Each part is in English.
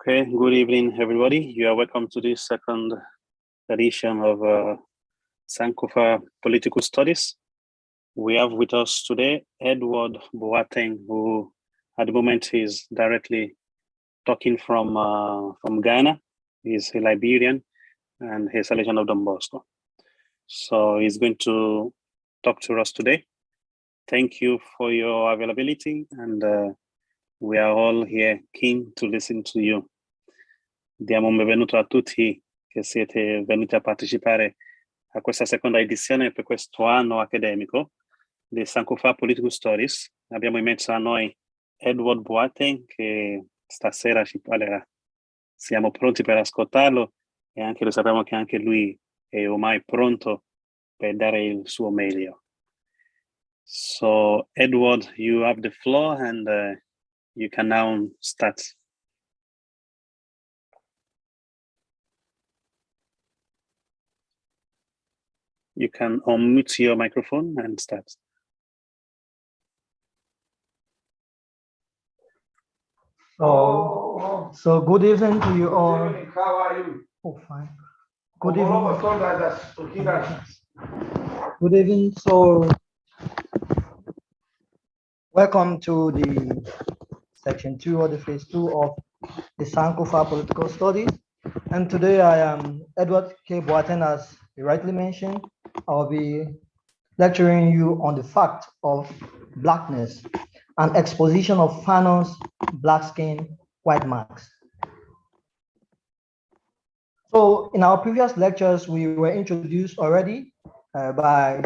Okay, good evening, everybody. You are welcome to this second edition of Sankofa Political Studies. We have with us today Edward Boateng, who at the moment is directly talking from Ghana. He's a Liberian and he's a Legend of Don Bosco. So he's going to talk to us today. Thank you for your availability, and we are all here keen to listen to you. Diamo un benvenuto a tutti che siete venuti a partecipare a questa seconda edizione per questo anno accademico di Sankofa Political Studies. Abbiamo in mezzo a noi Edward Boateng, che stasera ci parlerà. Siamo pronti per ascoltarlo e anche lo sappiamo che anche lui è ormai pronto per dare il suo meglio. So, Edward, you have the floor and you can now start. You can unmute your microphone and start. So good evening to you all. How are you? Oh, fine. Good evening. Good evening. So welcome to the section 2 or the phase 2 of the Sankofa Political Studies. And today I am Edward K. Boateng, as you rightly mentioned. I'll be lecturing you on the fact of blackness, an exposition of Fanon's black skin, white marks. So in our previous lectures, we were introduced already by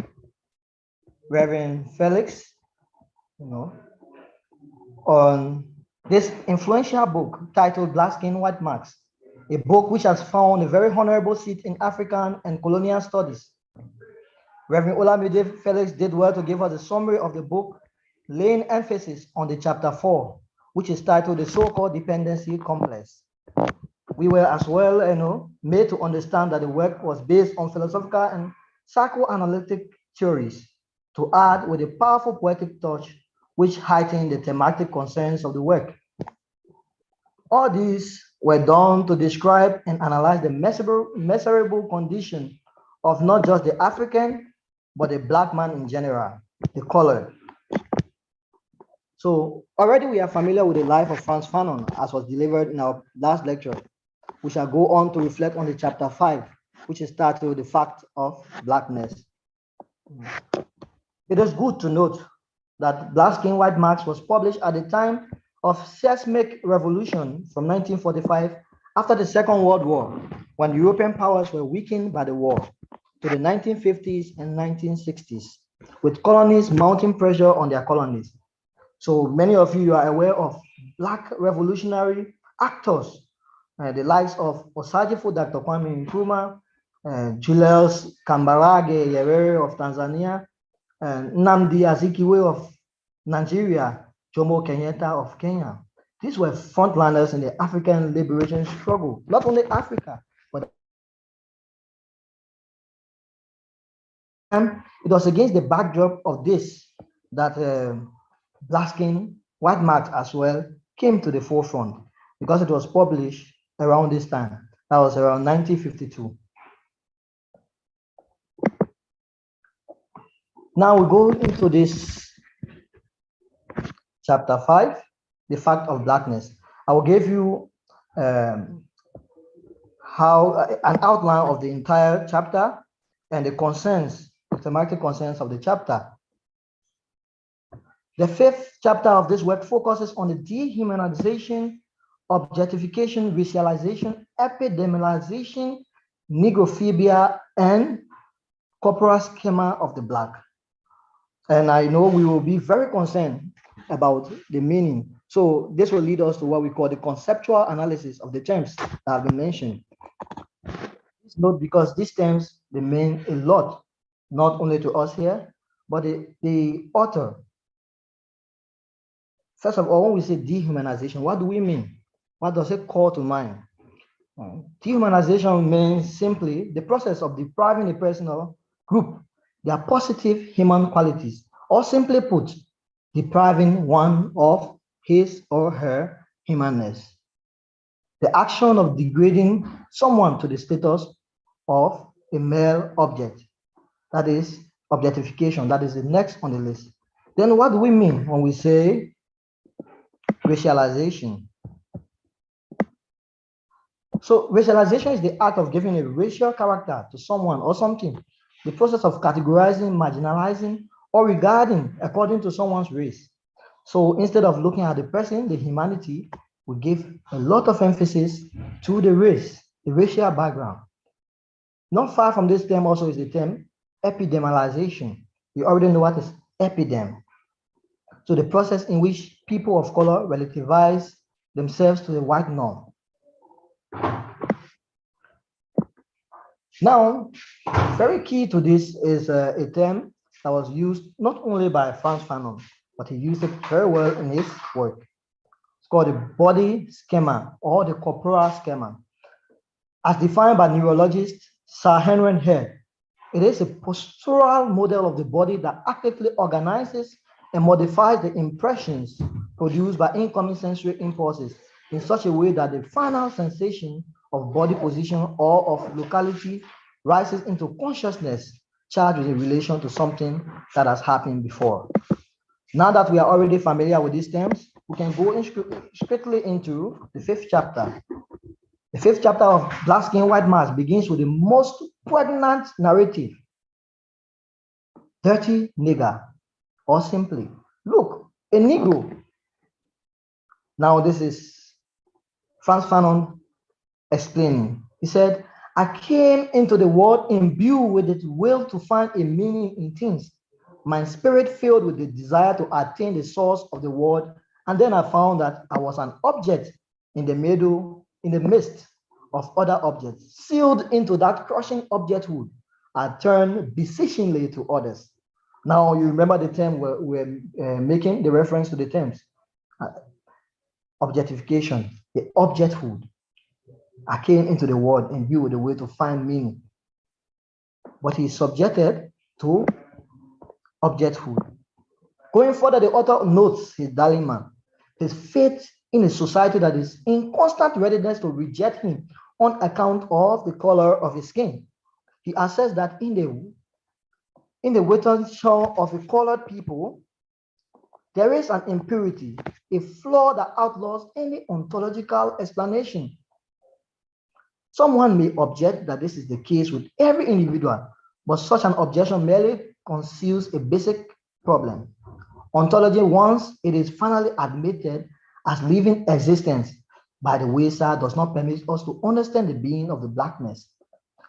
Reverend Felix, on this influential book titled Black Skin, White Marks, a book which has found a very honorable seat in African and colonial studies. Reverend Olamide Felix did well to give us a summary of the book, laying emphasis on the chapter 4, which is titled The So-Called Dependency Complex. We were as well made to understand that the work was based on philosophical and psychoanalytic theories, to add with a powerful poetic touch which heightened the thematic concerns of the work. All these were done to describe and analyze the miserable condition of not just the African, but the black man in general, the color. So already we are familiar with the life of Frantz Fanon, as was delivered in our last lecture. We shall go on to reflect on the chapter 5, which is titled The Fact of Blackness. It is good to note that Black Skin, White Marks was published at the time of seismic revolution from 1945 after the Second World War, when European powers were weakened by the war, to the 1950s and 1960s, with colonies mounting pressure on their colonies. So many of you are aware of Black revolutionary actors, the likes of Osajifo Dr. Kwame Nkrumah, Julius Kambarage Nyerere of Tanzania, Nnamdi Azikiwe of Nigeria, Jomo Kenyatta of Kenya. These were frontliners in the African liberation struggle, not only Africa, but it was against the backdrop of this that Black Skin, White Marks as well came to the forefront, because it was published around this time. That was around 1952. Now we go into this chapter 5, the fact of blackness. I will give you an outline of the entire chapter and the concerns, the thematic concerns of the chapter. The 5th chapter of this work focuses on the dehumanization, objectification, racialization, epidemialization, negrophobia, and corporal schema of the Black. And I know we will be very concerned about the meaning. So this will lead us to what we call the conceptual analysis of the terms that have been mentioned. Please note, because these terms, they mean a lot, not only to us here, but the author. First of all, when we say dehumanization, what do we mean? What does it call to mind? Dehumanization means simply the process of depriving a person or group their positive human qualities, or simply put, depriving one of his or her humanness. the action of degrading someone to the status of a male object. That is objectification. That is the next on the list. Then what do we mean when we say racialization? So racialization is the act of giving a racial character to someone or something, the process of categorizing, marginalizing, or regarding according to someone's race. So instead of looking at the person, the humanity, we give a lot of emphasis to the race, the racial background. Not far from this term also is the term epidemialization. You already know what is epidem. So the process in which people of color relativize themselves to the white norm. Now, very key to this is a term that was used not only by Frantz Fanon, but he used it very well in his work. It's called the body schema or the corporal schema. As defined by neurologist Sir Henry Head, it is a postural model of the body that actively organizes and modifies the impressions produced by incoming sensory impulses in such a way that the final sensation of body position or of locality rises into consciousness charged with a relation to something that has happened before. Now that we are already familiar with these terms, we can go strictly into the fifth chapter. The fifth chapter of Black Skin, White Mask begins with the most pregnant narrative. Dirty nigger, or simply, look, a Negro. Now this is Frantz Fanon explaining. He said, I came into the world imbued with the will to find a meaning in things. My spirit filled with the desire to attain the source of the world. And then I found that I was an object in the midst of other objects. Sealed into that crushing objecthood, I turned beseechingly to others. Now you remember the term we're making the reference to the terms. Objectification, the objecthood. I came into the world and viewed the way to find meaning. But he's subjected to objecthood. Going further, the author notes his darling man, his faith in a society that is in constant readiness to reject him on account of the color of his skin. He asserts that in the western shore of a colored people, there is an impurity, a flaw that outlaws any ontological explanation. Someone may object that this is the case with every individual, but such an objection merely conceals a basic problem. Ontology, once it is finally admitted as living existence by the wayside, does not permit us to understand the being of the blackness.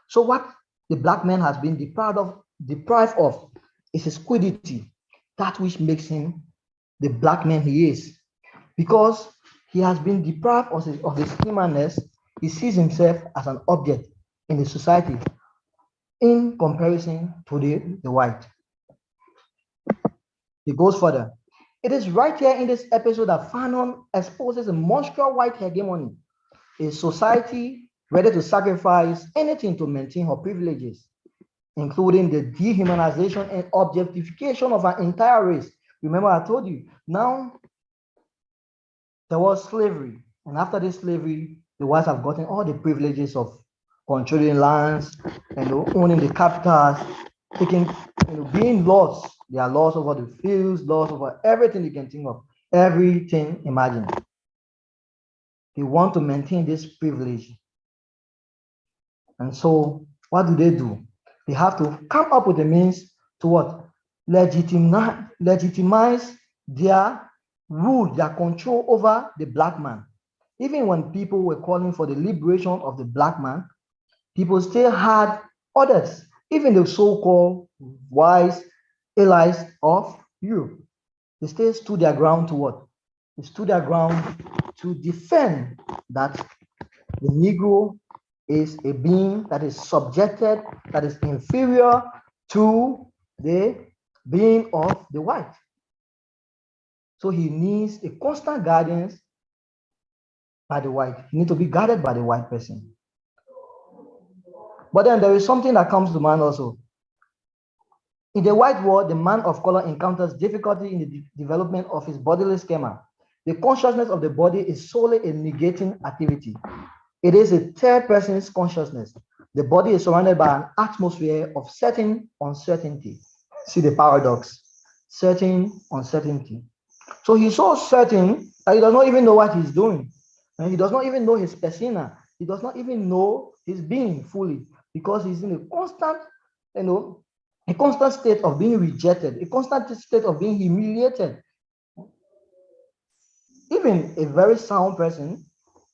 So what the black man has been deprived of is his quiddity, that which makes him the black man he is. Because he has been deprived of his humanness, he sees himself as an object in the society in comparison to the white. He goes further. It is right here in this episode that Fanon exposes a monstrous white hegemony, a society ready to sacrifice anything to maintain her privileges, including the dehumanization and objectification of our entire race. Remember, I told you, now there was slavery, and after this slavery, the whites have gotten all the privileges of controlling lands and owning the capitals, taking, being laws. There are laws over the fields, laws over everything you can think of, everything imagined. They want to maintain this privilege. And so what do? They have to come up with a means to what? Legitimize their rule, their control over the black man. Even when people were calling for the liberation of the black man, people still had others, even the so-called wise allies of Europe. They still stood their ground to what? They stood their ground to defend that the Negro is a being that is subjected, that is inferior to the being of the white. So he needs a constant guidance by the white. He needs to be guided by the white person. But then there is something that comes to mind also. In the white world, the man of color encounters difficulty in the development of his bodily schema. The consciousness of the body is solely a negating activity. It is a third person's consciousness. The body is surrounded by an atmosphere of certain uncertainty. See the paradox, certain uncertainty. So he's so certain that he does not even know what he's doing. And he does not even know his persona. He does not even know his being fully, because he's in a constant, a constant state of being rejected, a constant state of being humiliated. Even a very sound person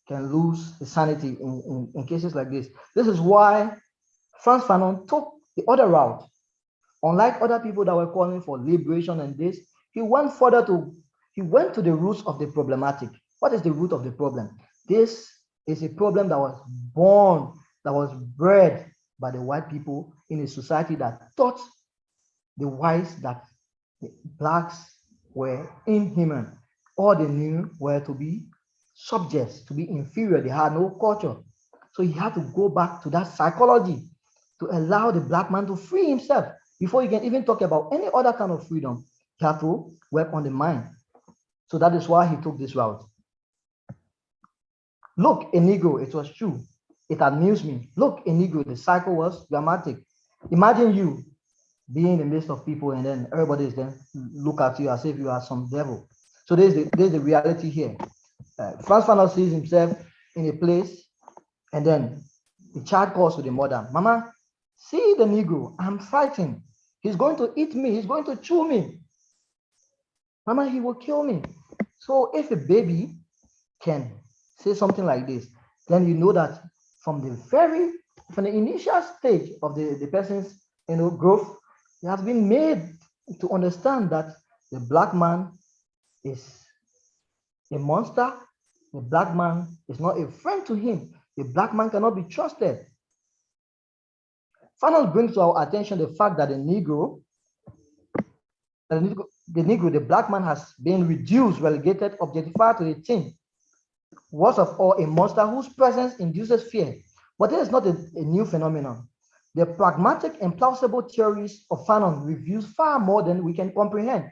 can lose his sanity in cases like this. This is why Frantz Fanon took the other route. Unlike other people that were calling for liberation and this, he went to the roots of the problematic. What is the root of the problem? This is a problem that was born, that was bred by the white people in a society that taught the whites that the blacks were inhuman. All they knew were to be subjects, to be inferior. They had no culture. So he had to go back to that psychology to allow the black man to free himself. Before you can even talk about any other kind of freedom, you have to work on the mind. So that is why he took this route. Look, a Negro, it was true. It amused me. Look, a Negro, the cycle was dramatic. Imagine you being in the midst of people and then everybody is then look at you as if you are some devil. So there's the reality here. Frantz Fanon sees himself in a place, and then the child calls to the mother, Mama, see the Negro, I'm fighting. He's going to eat me, he's going to chew me. Mama, he will kill me. So if a baby can say something like this, then you know that from the initial stage of the person's growth, he has been made to understand that the black man is a monster. The black man is not a friend to him. The black man cannot be trusted. Fanon brings to our attention the fact that the black man has been reduced, relegated, objectified to a thing. Worst of all, a monster whose presence induces fear. But this is not a new phenomenon. The pragmatic and plausible theories of Fanon reveals far more than we can comprehend.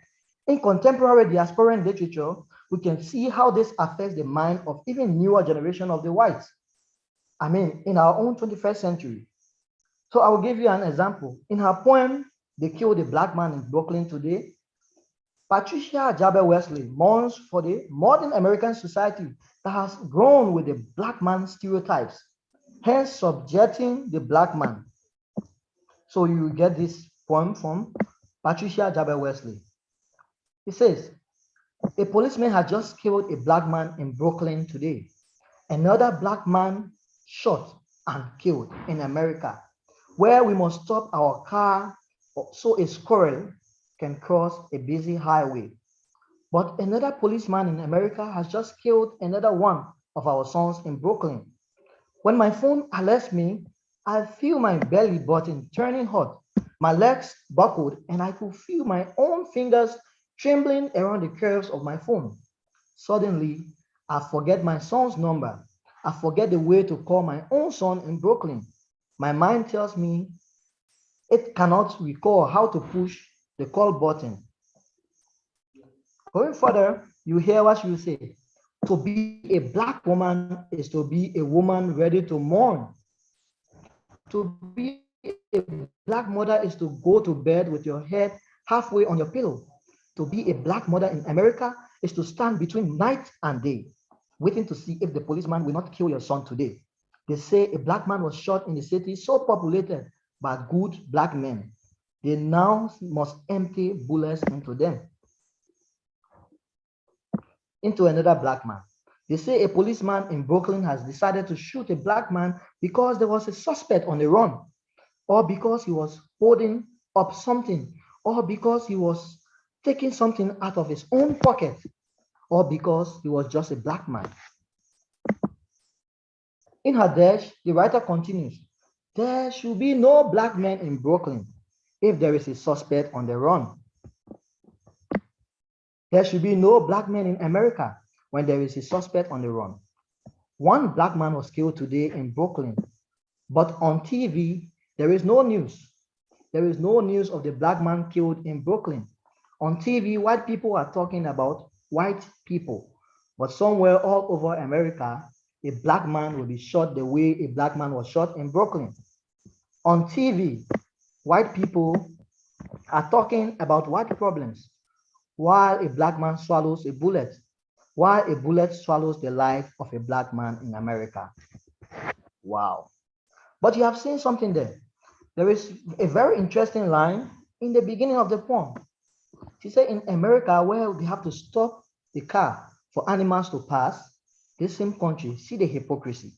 In contemporary diasporan literature, we can see how this affects the mind of even newer generation of the whites. I mean, in our own 21st century. So I will give you an example. In her poem, They Killed a Black Man in Brooklyn Today, Patricia Jabba Wesley mourns for the modern American society that has grown with the black man stereotypes, hence subjecting the black man. So you get this poem from Patricia Jabba Wesley. It says, a policeman had just killed a black man in Brooklyn today. Another black man shot and killed in America, where we must stop our car so a squirrel can cross a busy highway. But another policeman in America has just killed another one of our sons in Brooklyn. When my phone alerts me, I feel my belly button turning hot, my legs buckled, and I could feel my own fingers trembling around the curves of my phone. Suddenly, I forget my son's number. I forget the way to call my own son in Brooklyn. My mind tells me it cannot recall how to push the call button. Going further, you hear what you say. To be a black woman is to be a woman ready to mourn. To be a black mother is to go to bed with your head halfway on your pillow. To be a black mother in America is to stand between night and day, waiting to see if the policeman will not kill your son today. They say a black man was shot in the city so populated by good black men. They now must empty bullets into them. Into another black man. They say a policeman in Brooklyn has decided to shoot a black man because there was a suspect on the run, or because he was holding up something, or because he was taking something out of his own pocket, or because he was just a black man. In her dash, the writer continues, there should be no black men in Brooklyn if there is a suspect on the run. There should be no black men in America when there is a suspect on the run. One black man was killed today in Brooklyn, but on TV, there is no news. There is no news of the black man killed in Brooklyn. On TV, white people are talking about white people. But somewhere all over America, a black man will be shot the way a black man was shot in Brooklyn. On TV, white people are talking about white problems while a black man swallows a bullet, while a bullet swallows the life of a black man in America. Wow. But you have seen something there. There is a very interesting line in the beginning of the poem. She said in America, where they have to stop the car for animals to pass, this same country, see the hypocrisy.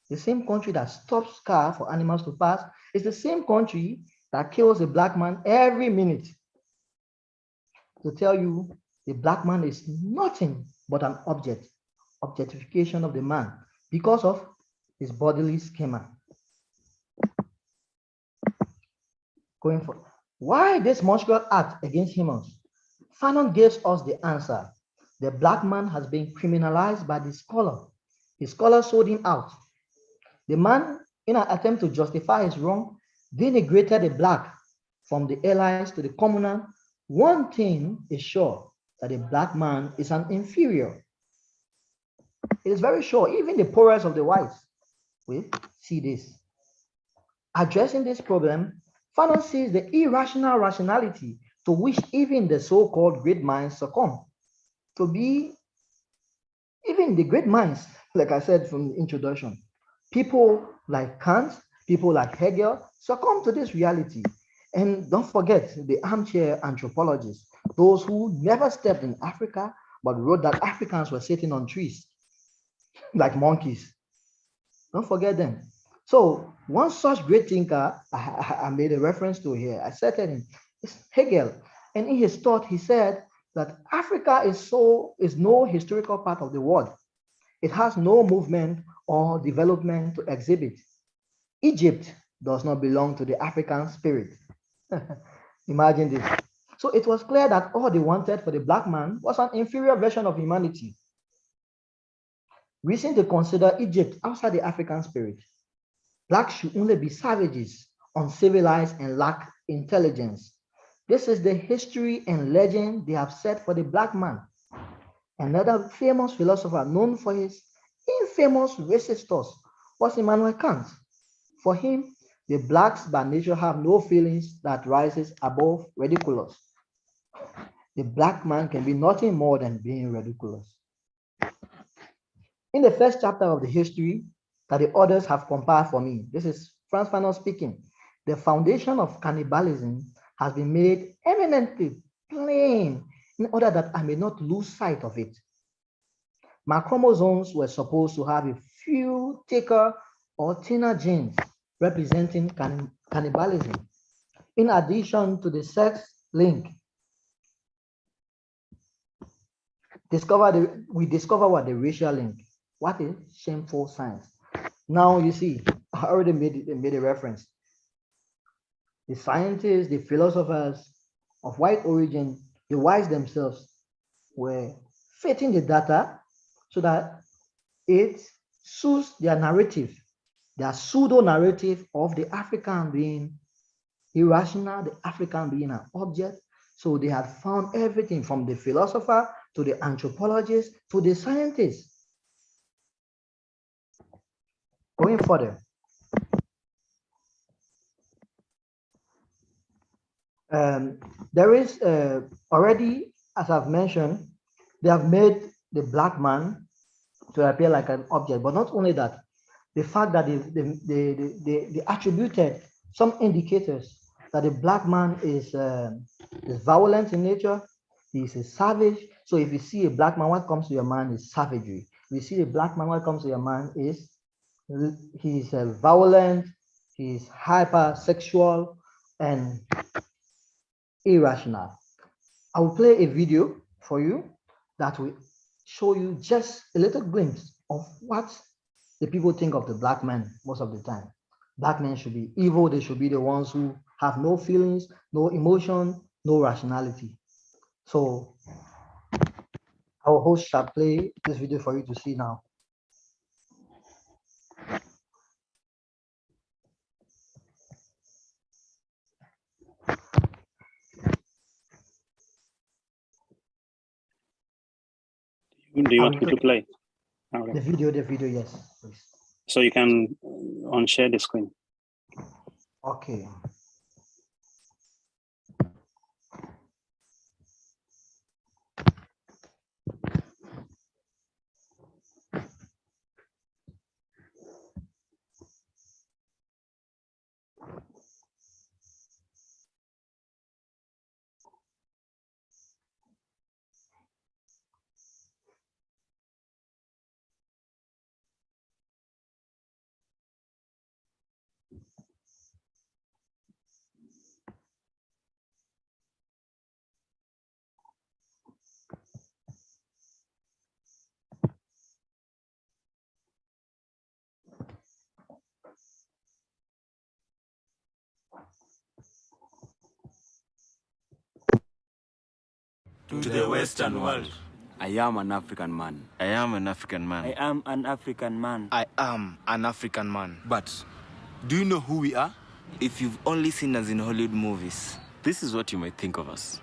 The same country that stops car for animals to pass is the same country that kills a black man every minute. To tell you the black man is nothing but an object, objectification of the man because of his bodily schema. Going for why this monstrous act against humans? Fanon gives us the answer. The black man has been criminalized by the scholar. The scholar sold him out. The man, in an attempt to justify his wrong, denigrated the black from the allies to the commoner. One thing is sure, that the black man is an inferior. It is very sure, even the poorest of the whites will see this. Addressing this problem, Fanon sees the irrational rationality to which even the so-called great minds succumb. To be even the great minds, like I said from the introduction, people like Kant, people like Hegel succumb to this reality. And don't forget the armchair anthropologists, those who never stepped in Africa, but wrote that Africans were sitting on trees like monkeys. Don't forget them. So one such great thinker I made a reference to here, I cited him, is Hegel. And in his thought, he said that Africa is no historical part of the world. It has no movement or development to exhibit. Egypt does not belong to the African spirit. Imagine this. So it was clear that all they wanted for the black man was an inferior version of humanity. Reason to consider Egypt outside the African spirit. Blacks should only be savages, uncivilized, and lack intelligence. This is the history and legend they have set for the black man. Another famous philosopher known for his infamous racist thoughts was Immanuel Kant. For him, the blacks by nature have no feelings that rises above ridiculous. The black man can be nothing more than being ridiculous. In the first chapter of the history that the authors have compiled for me, this is Frantz Fanon speaking, the foundation of cannibalism has been made eminently plain in order that I may not lose sight of it. My chromosomes were supposed to have a few thicker or thinner genes representing cannibalism. In addition to the sex link, we discover what the racial link. What is shameful science? Now you see, I already made a reference. The scientists, the philosophers of white origin, the whites themselves were fitting the data so that it suits their narrative, their pseudo-narrative of the African being irrational, the African being an object. So they had found everything from the philosopher to the anthropologist to the scientist. Going further, there is already, as I've mentioned, they have made the black man to appear like an object, but not only that, the fact that they attributed some indicators that the black man is violent in nature, he's a savage. So if you see a black man, what comes to your mind is savagery. If you see a black man, what comes to your mind is he's violent, he's hypersexual, and irrational. I will play a video for you that will show you just a little glimpse of what the people think of the black man most of the time. Black men should be evil. They should be the ones who have no feelings, no emotion, no rationality. So our host shall play this video for you to see now. Do you want me to play? Okay. The video, yes, please. So you can unshare the screen. Okay. To the Western world. I am an African man. I am an African man. I am an African man. I am an African man. But do you know who we are? If you've only seen us in Hollywood movies, This is what you might think of us.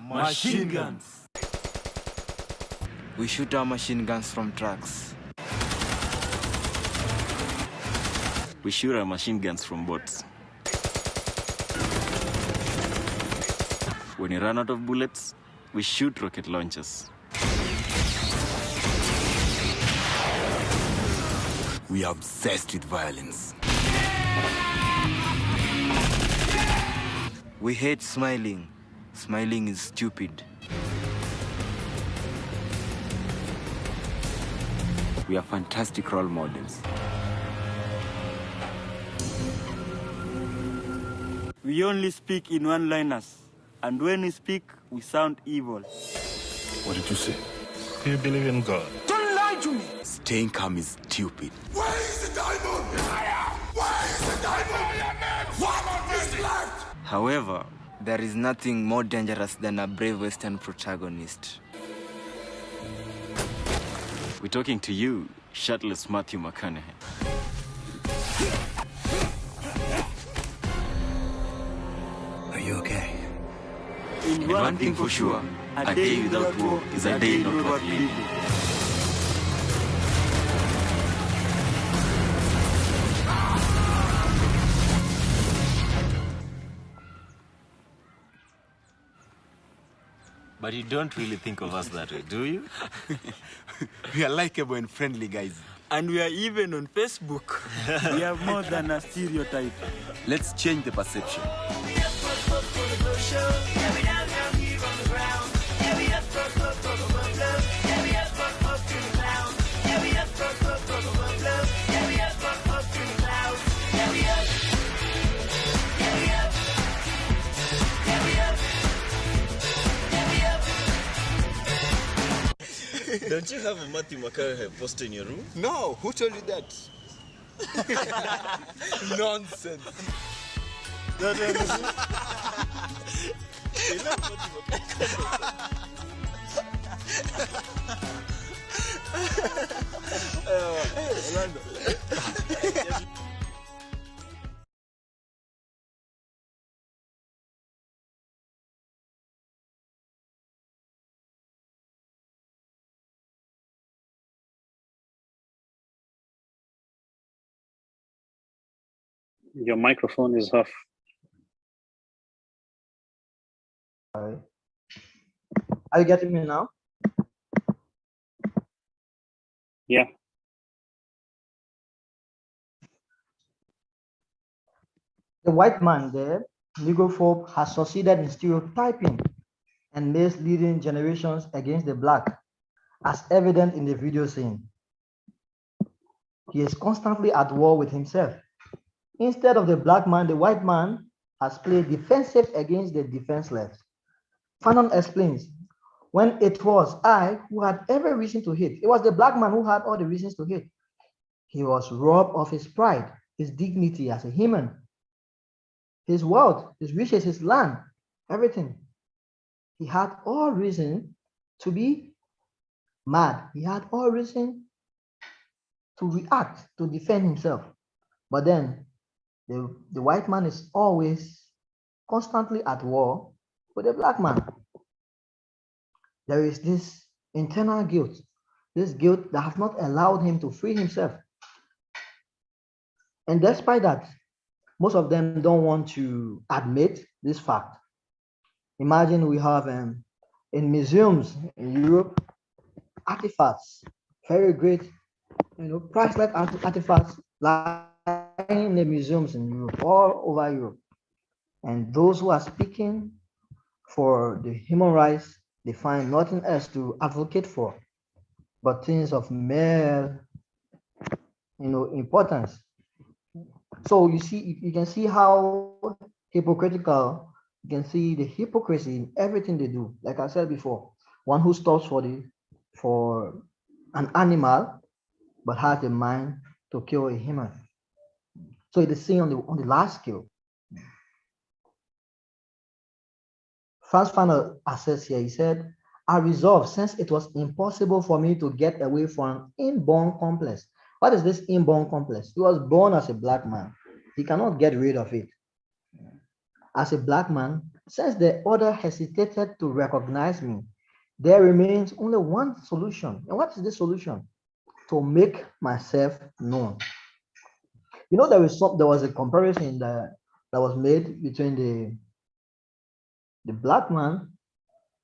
Machine guns. we shoot our machine guns from trucks. We shoot our machine guns from boats. When you run out of bullets, we shoot rocket launchers. We are obsessed with violence. We hate smiling. Smiling is stupid. We are fantastic role models. We only speak in one-liners, and when we speak, we sound evil. What did you say? Do you believe in God? Staying calm is stupid. Where is the diamond? Where is the diamond? What is left? However, there is nothing more dangerous than a brave Western protagonist. We're talking to you, shirtless Matthew McConaughey. Are you okay? In One thing for sure, a day without war is a day not worth living. But you don't really think of us that way, do you? We are likable and friendly guys. And we are even on Facebook. We have more than a stereotype. Let's change the perception. Don't you have a Matthew McConaughey poster in your room? No, who told you that? Nonsense. Your microphone is off. Are you getting me now? Yeah. The white man, the negrophobe, has succeeded in stereotyping and misleading generations against the black, as evident in the video scene. He is constantly at war with himself. Instead of the black man, the white man has played defensive against the defenseless. Fanon explains, when it was I who had every reason to hate, it was the black man who had all the reasons to hate. He was robbed of his pride, his dignity as a human, his wealth, his riches, his land, everything. He had all reason to be mad. He had all reason to react, to defend himself. But then the white man is always constantly at war with the black man. There is this internal guilt this guilt that has not allowed him to free himself. And despite that, most of them don't want to admit this fact. Imagine we have in museums in Europe artifacts, very great, priceless artifacts lying in the museums in Europe, all over Europe. And those who are speaking for the human rights, they find nothing else to advocate for, but things of mere, importance. So you can see how hypocritical, you can see the hypocrisy in everything they do. Like I said before, one who stops for an animal, but has the mind to kill a human. So it is seen on the last scale. Franz Fanon assessed here, he said, I resolved, since it was impossible for me to get away from an inborn complex. What is this inborn complex? He was born as a black man. He cannot get rid of it. As a black man, since the other hesitated to recognize me, there remains only one solution. And what is the solution? To make myself known. There was a comparison that was made between the black man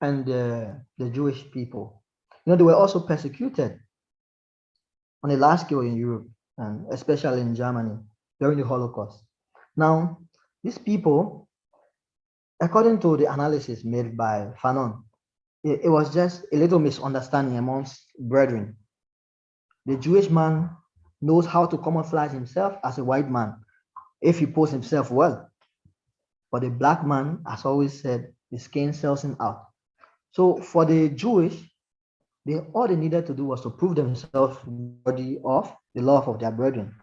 and the Jewish people. They were also persecuted on a large scale in Europe, and especially in Germany during the Holocaust. Now, these people, according to the analysis made by Fanon, it was just a little misunderstanding amongst brethren. The Jewish man knows how to camouflage himself as a white man if he poses himself well. But the black man, as always said, the skin sells him out. So for the Jewish, all they needed to do was to prove themselves worthy of the love of their brethren,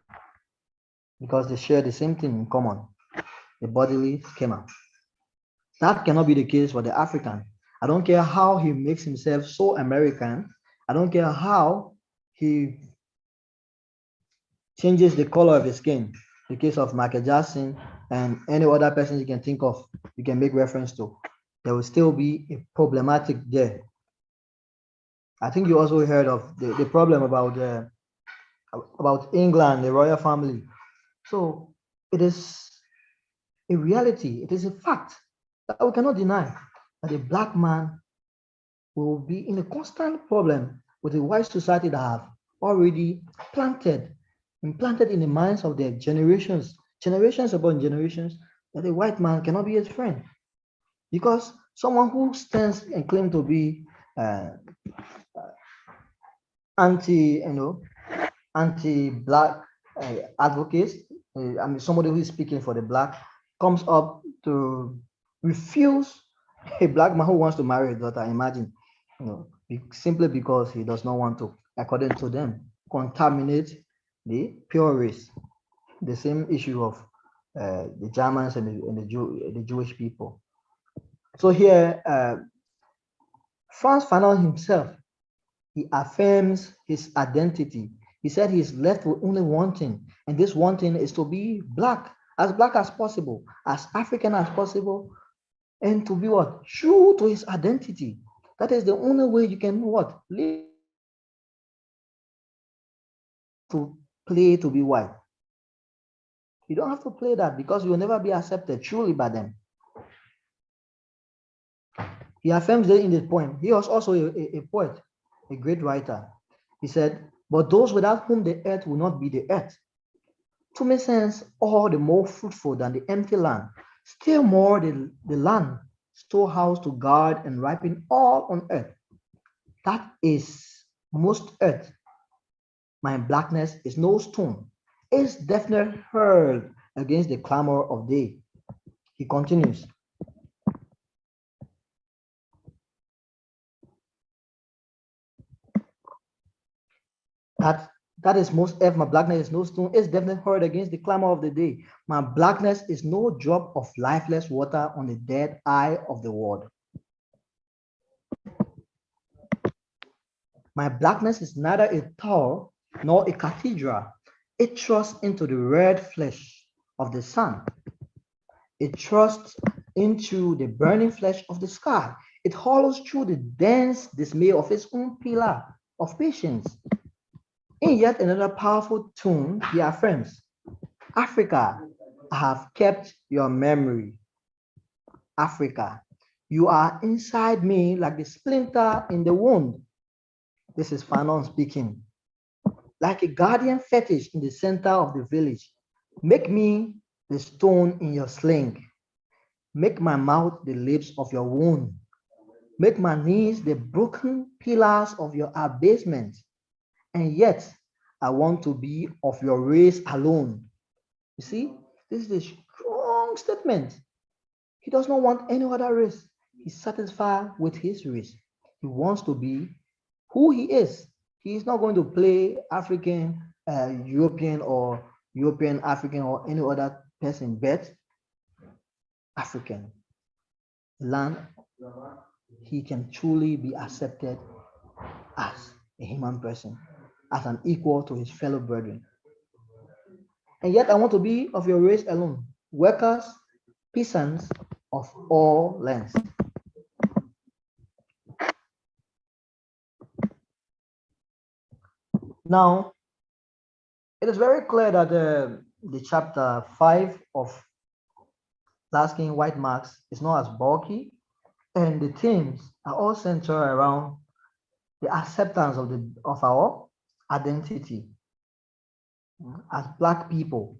because they share the same thing in common, the bodily schema. That cannot be the case for the African. I don't care how he makes himself so American. I don't care how he changes the color of his skin. The case of Michael Jackson and any other person you can think of, you can make reference to, there will still be a problematic there. I think you also heard of the problem about England, the royal family. So it is a reality, it is a fact that we cannot deny, that a black man will be in a constant problem with a white society that have already implanted in the minds of their generations upon generations, that a white man cannot be his friend. Because someone who stands and claims to be anti-black advocates, somebody who is speaking for the black, comes up to refuse a black man who wants to marry his daughter. Imagine, simply because he does not want to, according to them, contaminate the pure race. The same issue of the Germans and the Jewish people. So here, Franz Fanon himself, he affirms his identity. He said he's left with only one thing, and this one thing is to be black as possible, as African as possible, and to be what? True to his identity. That is the only way you can what? Live to play to be white. You don't have to play that, because you will never be accepted truly by them. He affirms that in this poem. He was also a poet, a great writer. He said, but those without whom the earth will not be the earth. To make sense, all the more fruitful than the empty land, still more the land, storehouse to guard and ripen all on earth. That is most earth. My blackness is no stone. It's definitely hurled against the clamor of day. He continues. That is most earth. My blackness is no stone. It's definitely hurled against the clamor of the day. My blackness is no drop of lifeless water on the dead eye of the world. My blackness is neither a tower nor a cathedral. It trusts into the red flesh of the sun. It trusts into the burning flesh of the sky. It hollows through the dense dismay of its own pillar. of patience. In yet another powerful tune, he affirms, Africa, I have kept your memory. Africa, you are inside me like the splinter in the wound. This is Fanon speaking. Like a guardian fetish in the center of the village, make me the stone in your sling. Make my mouth the lips of your wound. Make my knees the broken pillars of your abasement. And yet, I want to be of your race alone. You see, this is a strong statement. He does not want any other race. He's satisfied with his race. He wants to be who he is. He is not going to play African, European, or European, African, or any other person, but African. Land, he can truly be accepted as a human person, as an equal to his fellow brethren. And yet I want to be of your race alone, workers, peasants of all lands. Now, it is very clear that the chapter 5 of Lasking White Marks is not as bulky, and the themes are all centered around the acceptance of our identity as Black people.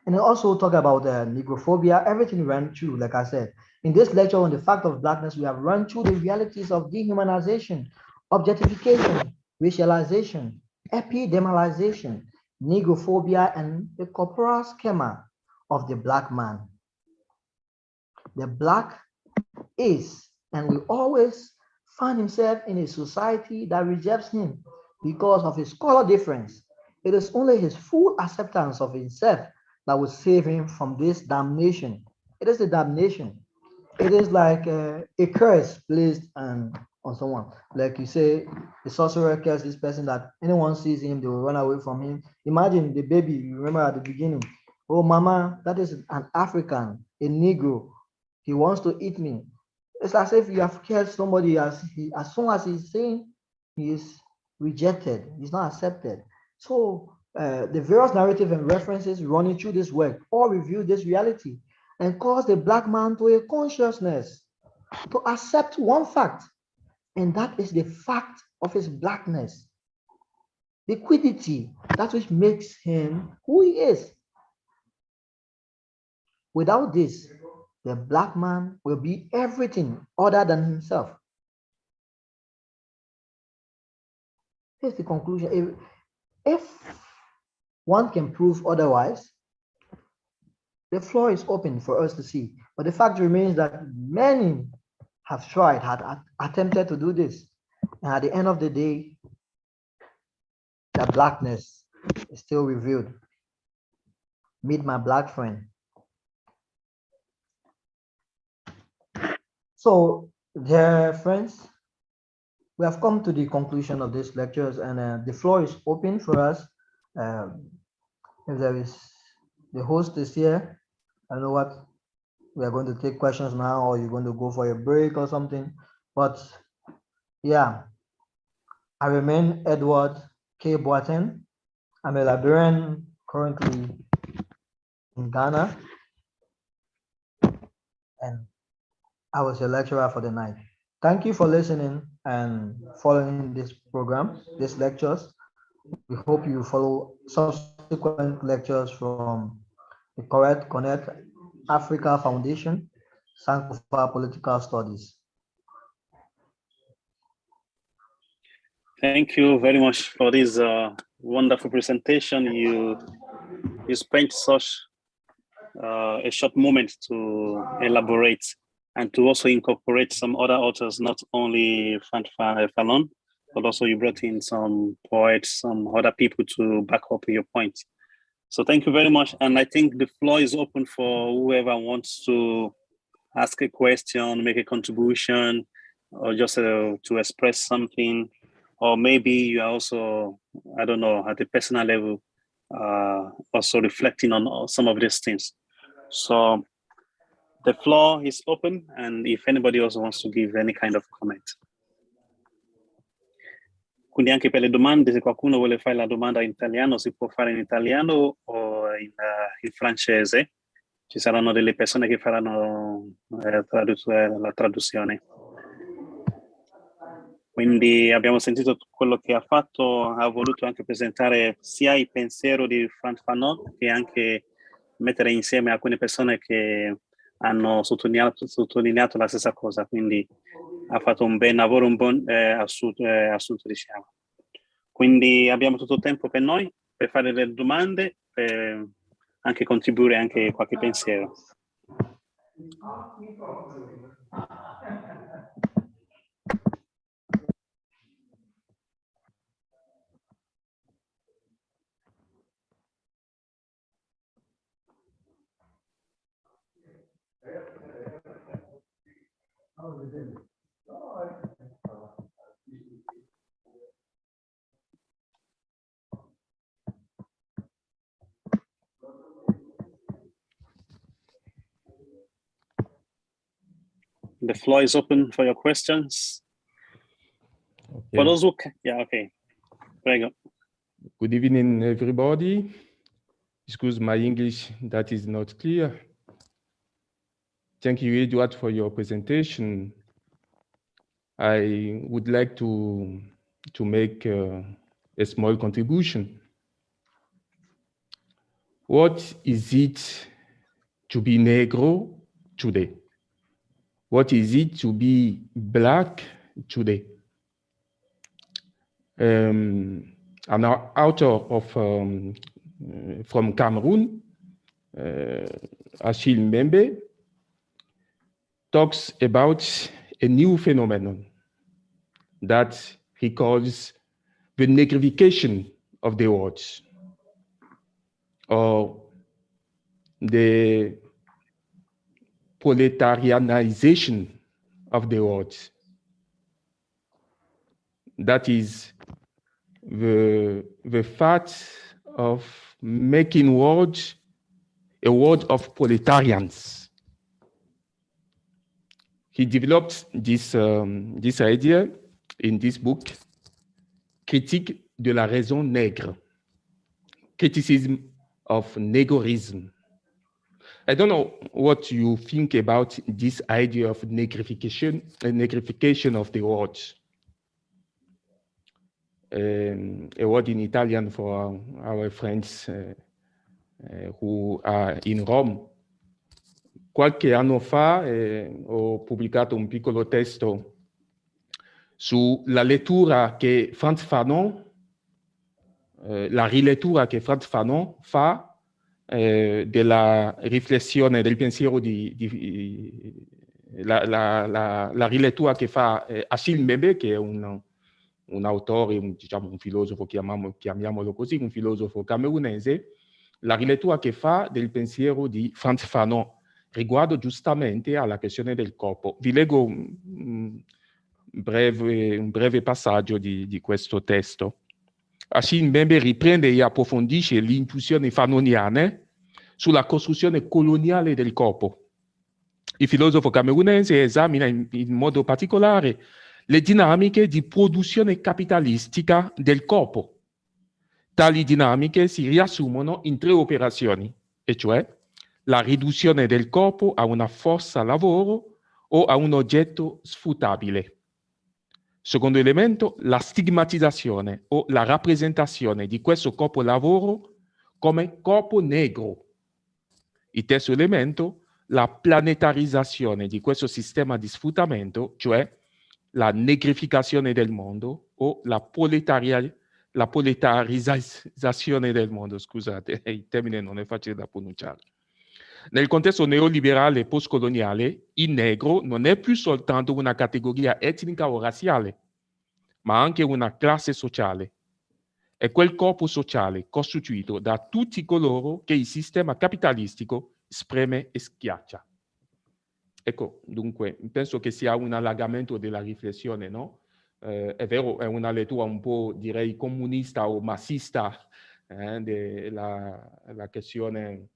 And also talk about negrophobia, everything ran through, like I said. In this lecture on the fact of Blackness, we have run through the realities of dehumanization, objectification, racialization, epidermalization, negrophobia, and the corporal schema of the Black man. The Black is and will always find himself in a society that rejects him because of his color difference. It is only his full acceptance of himself that will save him from this damnation. It is a damnation. It is like a curse placed on someone. Like you say, the sorcerer curse this person that anyone sees him, they will run away from him. Imagine the baby, you remember at the beginning, oh mama, that is an African, a Negro. He wants to eat me. It's as if you have cursed somebody as soon as he's saying he is rejected, he's not accepted. So the various narrative and references running through this work all reveal this reality and cause the Black man to a consciousness to accept one fact, and that is the fact of his Blackness, the quiddity, that which makes him who he is. Without this, the Black man will be everything other than himself. Here's the conclusion. If one can prove otherwise, the floor is open for us to see. But the fact remains that many have tried, had attempted to do this. And at the end of the day, the Blackness is still revealed. Meet my Black friend. So, dear friends, we have come to the conclusion of this lectures, and the floor is open for us. If there is, the host is here. I don't know what we are going to take questions now, or you're going to go for a break or something. But yeah, I remain Edward K. Boateng. I'm a librarian currently in Ghana, and I was a lecturer for the night. Thank you for listening and following this program, these lectures. We hope you follow subsequent lectures from the Connect Africa Foundation, Sankofa Political Studies. Thank you very much for this wonderful presentation. You spent such a short moment to elaborate and to also incorporate some other authors, not only Fanon, but also you brought in some poets, some other people to back up your point. So thank you very much. And I think the floor is open for whoever wants to ask a question, make a contribution, or just to express something. Or maybe you are also, I don't know, at a personal level, also reflecting on some of these things. So the floor is open, and if anybody also wants to give any kind of comment. Quindi anche per le domande, se qualcuno vuole fare la domanda in italiano, si può fare in italiano o in francese. Ci saranno delle persone che faranno la traduzione. Quindi abbiamo sentito quello che ha fatto, ha voluto anche presentare sia il pensiero di Frantz Fanon che anche mettere insieme alcune persone che hanno sottolineato la stessa cosa, quindi ha fatto un ben lavoro, un buon assunto, diciamo. Quindi abbiamo tutto il tempo per noi, per fare delle domande, per anche contribuire anche qualche pensiero. The floor is open for your questions. Okay. For those who can, yeah, okay. Prego. Good evening, everybody. Excuse my English, that is not clear. Thank you, Edward, for your presentation. I would like to make a small contribution. What is it to be Negro today? What is it to be Black today? An author from Cameroon, Achille Mbembe, talks about a new phenomenon that he calls the negrification of the words, or the proletarianization of the words. That is the fact of making words a word of proletarians. He developed this idea in this book, Critique de la raison nègre, criticism of negorism. I don't know what you think about this idea of negrification of the words. A word in Italian for our friends who are in Rome. Qualche anno fa ho pubblicato un piccolo testo sulla lettura che Frantz Fanon, la rilettura che Frantz Fanon fa della riflessione del pensiero la rilettura che fa Achille Mbembe, che è un autore, diciamo un filosofo, chiamiamolo così, un filosofo camerunese, la rilettura che fa del pensiero di Frantz Fanon riguardo giustamente alla questione del corpo. Vi leggo un breve passaggio di questo testo. Achille Mbembe riprende e approfondisce le intuizioni fanoniane sulla costruzione coloniale del corpo. Il filosofo camerunese esamina in modo particolare le dinamiche di produzione capitalistica del corpo. Tali dinamiche si riassumono in 3 operazioni, e cioè la riduzione del corpo a una forza lavoro o a un oggetto sfruttabile. Secondo elemento, la stigmatizzazione o la rappresentazione di questo corpo lavoro come corpo negro. Il terzo elemento, la planetarizzazione di questo sistema di sfruttamento, cioè la negrificazione del mondo o la proletarizzazione del mondo, scusate, il termine non è facile da pronunciare. Nel contesto neoliberale postcoloniale, il negro non è più soltanto una categoria etnica o razziale, ma anche una classe sociale. È quel corpo sociale costituito da tutti coloro che il sistema capitalistico spreme e schiaccia. Ecco, dunque, penso che sia un allargamento della riflessione, no? È vero, è una lettura un po', direi, comunista o marxista della questione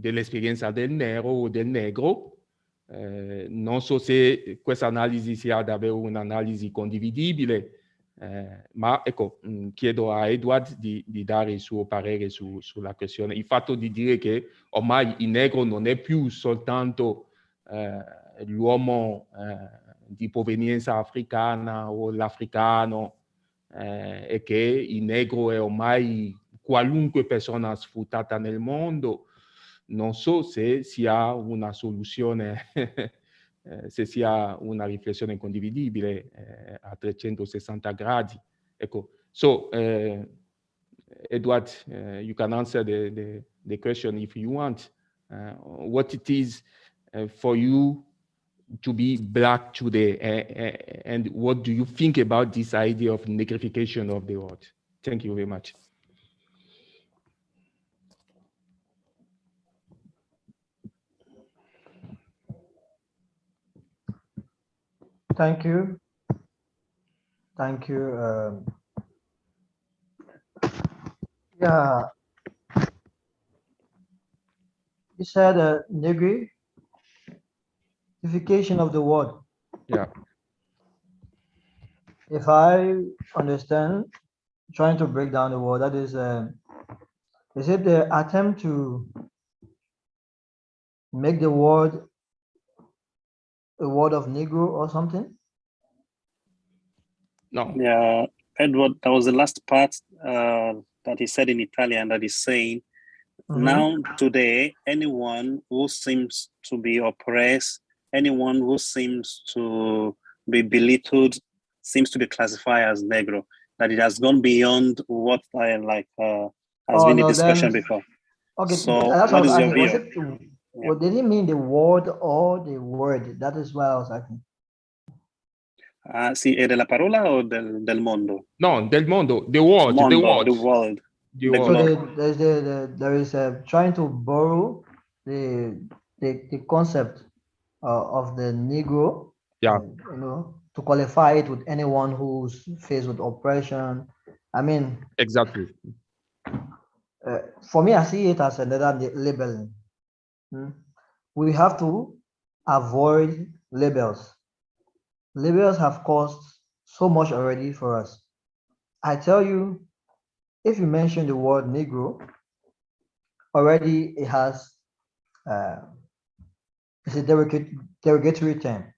dell'esperienza del nero o del negro, non so se questa analisi sia davvero un'analisi condividibile, ma ecco, chiedo a Edward di dare il suo parere sulla questione. Il fatto di dire che ormai il negro non è più soltanto l'uomo di provenienza africana o l'africano, e che il negro è ormai qualunque persona sfruttata nel mondo, non so se sia una soluzione, se sia una riflessione condividibile a 360 gradi. Ecco, so Edward, you can answer the question if you want. What it is for you to be Black today, and what do you think about this idea of negrification of the world? Thank you very much. Thank you. Thank you. Yeah, you said negrification of the word. Yeah. If I understand, trying to break down the word, that is it the attempt to make the word a word of Negro or something? No. Yeah, Edward, that was the last part that he said in Italian, that he's saying, now today, anyone who seems to be oppressed, anyone who seems to be belittled, seems to be classified as Negro, that it has gone beyond what has been the discussion before. Okay, so that's what what is I your was view? asking. Well, did he mean the word or the word? That is what I was asking. Sì, è della parola o del mondo? No, del mondo, the world, mondo, the world. The world. The The world. So there is trying to borrow the concept of the Negro, yeah, you know, to qualify it with anyone who's faced with oppression. I mean, exactly. For me, I see it as another labeling. We have to avoid labels. Labels have caused so much already for us. I tell you, if you mention the word Negro, already it has it's a derogatory term.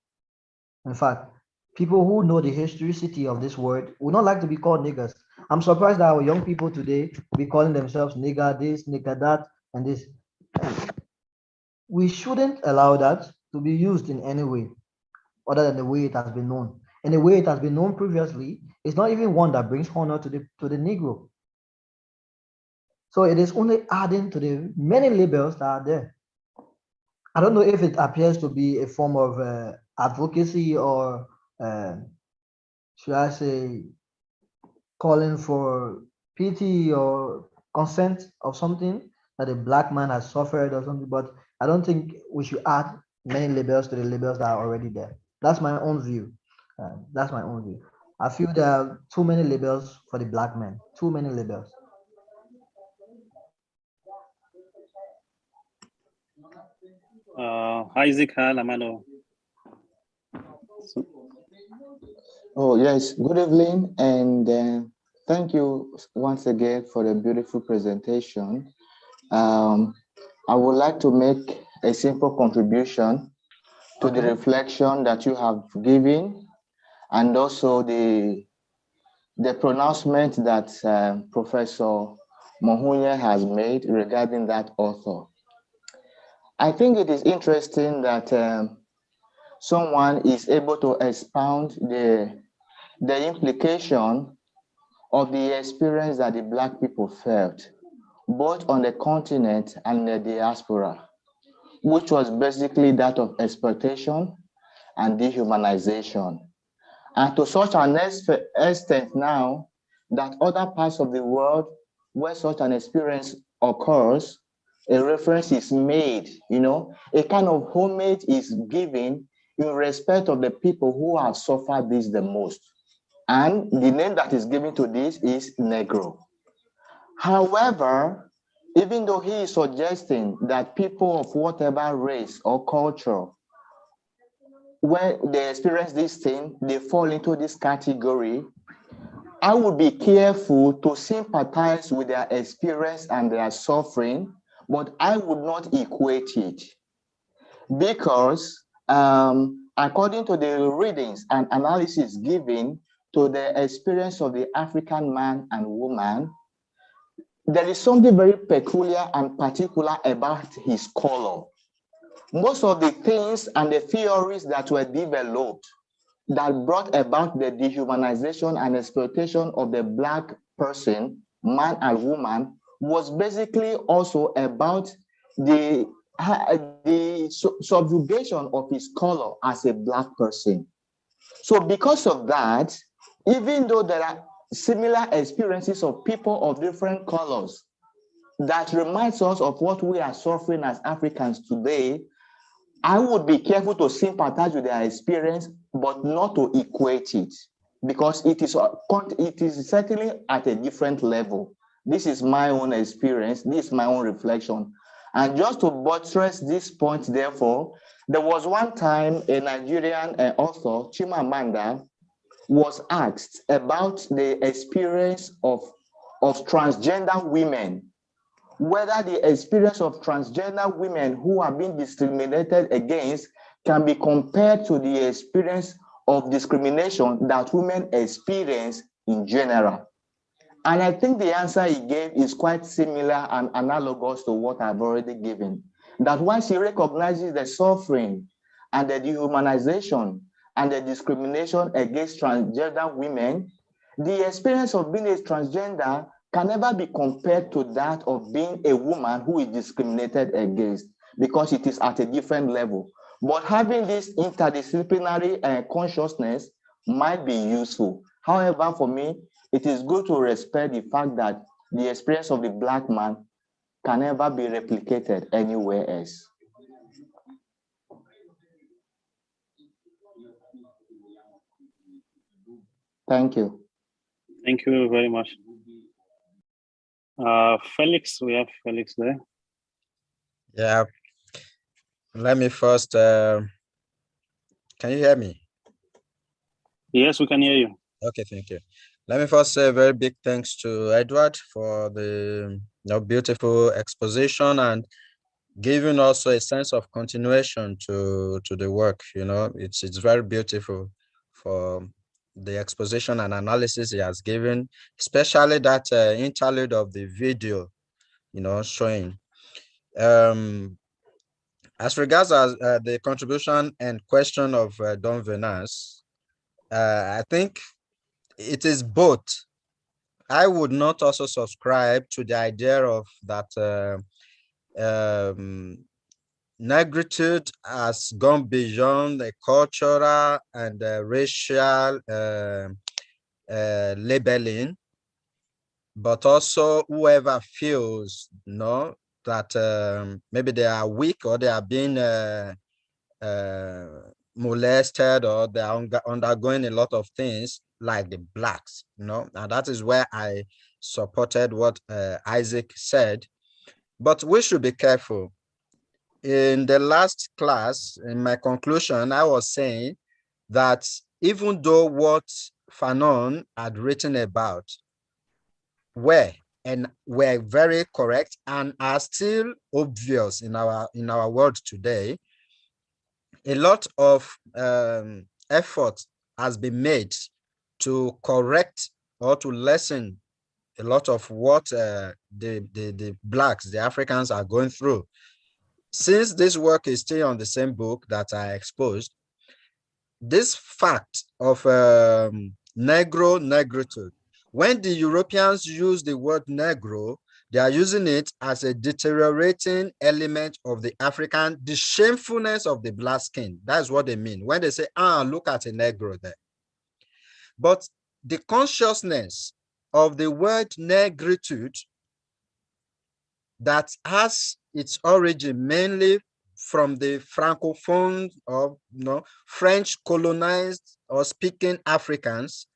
In fact, people who know the historicity of this word would not like to be called niggers. I'm surprised that our young people today will be calling themselves nigger this, nigger that, and this. We shouldn't allow that to be used in any way other than the way it has been known. And the way it has been known previously is not even one that brings honor to the Negro. So it is only adding to the many labels that are there. I don't know if it appears to be a form of advocacy or should I say calling for pity or consent of something that a Black man has suffered or something, but I don't think we should add many labels to the labels that are already there. That's my own view. That's my own view. I feel there are too many labels for the Black man, too many labels. Isaac Lamano. Oh, yes. Good evening, and thank you once again for the beautiful presentation. I would like to make a simple contribution to the reflection that you have given, and also the pronouncement that Professor Mohuye has made regarding that author. I think it is interesting that someone is able to expound the implication of the experience that the Black people felt, both on the continent and the diaspora, which was basically that of exploitation and dehumanization. And to such an extent now that other parts of the world where such an experience occurs, a reference is made, you know, a kind of homage is given in respect of the people who have suffered this the most. And the name that is given to this is Negro. However, even though he is suggesting that people of whatever race or culture when they experience this thing, they fall into this category, I would be careful to sympathize with their experience and their suffering, but I would not equate it. Because according to the readings and analysis given to the experience of the African man and woman, there is something very peculiar and particular about his color. Most of the things and the theories that were developed that brought about the dehumanization and exploitation of the Black person, man and woman, was basically also about the subjugation of his color as a Black person. So because of that, even though there are similar experiences of people of different colors that reminds us of what we are suffering as Africans today, I would be careful to sympathize with their experience, but not to equate it, because it is certainly at a different level. This is my own experience. This is my own reflection. And just to buttress this point, therefore, there was one time a Nigerian author, Chimamanda, was asked about the experience of transgender women, whether the experience of transgender women who are being discriminated against can be compared to the experience of discrimination that women experience in general. And I think the answer he gave is quite similar and analogous to what I've already given. That once he recognizes the suffering and the dehumanization and the discrimination against transgender women, the experience of being a transgender can never be compared to that of being a woman who is discriminated against, because it is at a different level. But having this interdisciplinary consciousness might be useful. However, for me, it is good to respect the fact that the experience of the Black man can never be replicated anywhere else. Thank you. Thank you very much. Felix, we have Felix there. Yeah. Let me first, can you hear me? Yes, we can hear you. Okay, thank you. Let me first say a very big thanks to Edward for the beautiful exposition and giving also a sense of continuation to the work. It's very beautiful for the exposition and analysis he has given, especially that interlude of the video, showing. As regards the contribution and question of Don Venas, I think it is both. I would not also subscribe to the idea of that negritude has gone beyond the cultural and racial labeling, but also whoever feels that maybe they are weak or they are being molested or they are undergoing a lot of things like the Blacks, and that is where I supported what Isaac said. But we should be careful. In the last class, in my conclusion, I was saying that even though what Fanon had written about were very correct and are still obvious in our world today, a lot of effort has been made to correct or to lessen a lot of what the Blacks, the Africans are going through. Since this work is still on the same book that I exposed, this fact of negritude, when the Europeans use the word negro, they are using it as a deteriorating element of the African, the shamefulness of the black skin. That's what they mean when they say, look at a negro there. But the consciousness of the word negritude that has its origin mainly from the Francophone or French colonized or speaking Africans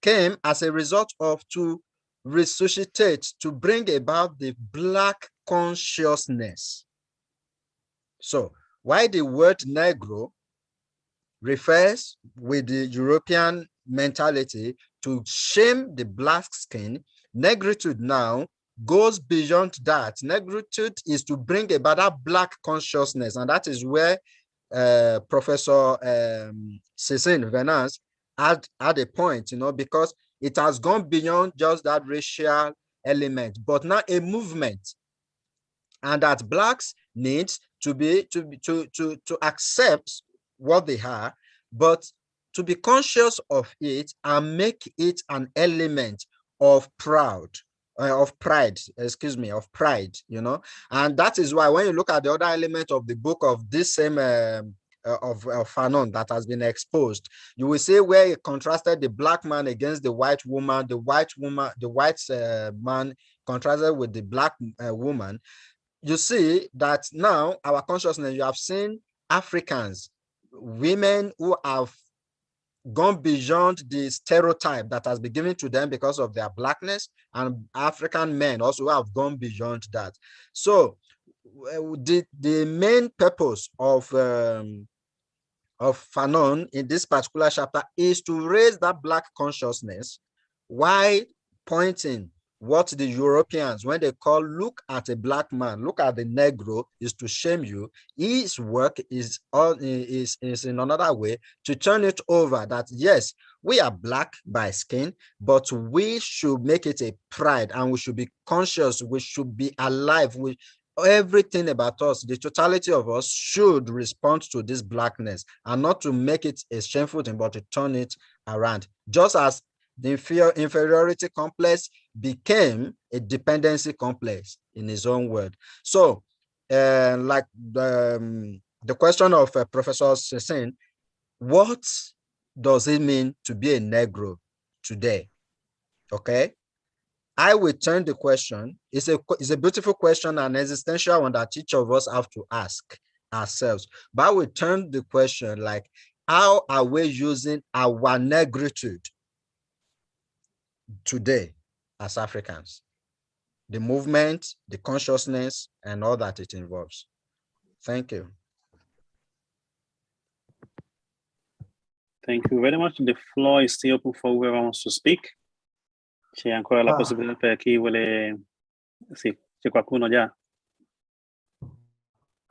came as a result of to resuscitate, to bring about the Black consciousness. So Why the word Negro refers with the European mentality to shame the black skin. Negritude now goes beyond that. Negritude is to bring about that black consciousness, and that is where Professor Cécile Venance had a point, because it has gone beyond just that racial element, but now a movement, and that blacks need to accept what they are, but to be conscious of it and make it an element of pride, of pride, and that is why when you look at the other element of the book of this same of Fanon that has been exposed, you will see where he contrasted the black man against the white woman, the white man contrasted with the black woman. You see that now our consciousness, you have seen Africans, women who have gone beyond the stereotype that has been given to them because of their blackness, and African men also who have gone beyond that. So the main purpose of Fanon in this particular chapter is to raise that black consciousnness, while pointing what the Europeans, when they call look at a black man, look at the Negro, is to shame you. His work is in another way to turn it over that yes, we are black by skin, but we should make it a pride, and we should be conscious, we should be alive, everything about us, the totality of us should respond to this blackness, and not to make it a shameful thing, but to turn it around. Just as the inferiority complex became a dependency complex in his own word. So, like the question of Professor Cécile, what does it mean to be a Negro today? Okay. I will turn the question. It's a beautiful question, an existential one that each of us have to ask ourselves. But I will turn the question like, how are we using our negritude today as Africans? The movement, the consciousness, and all that it involves. Thank you. Thank you very much. The floor is still open for whoever wants to speak. C'è ancora la possibilità per chi vuole. Sì, c'è qualcuno già.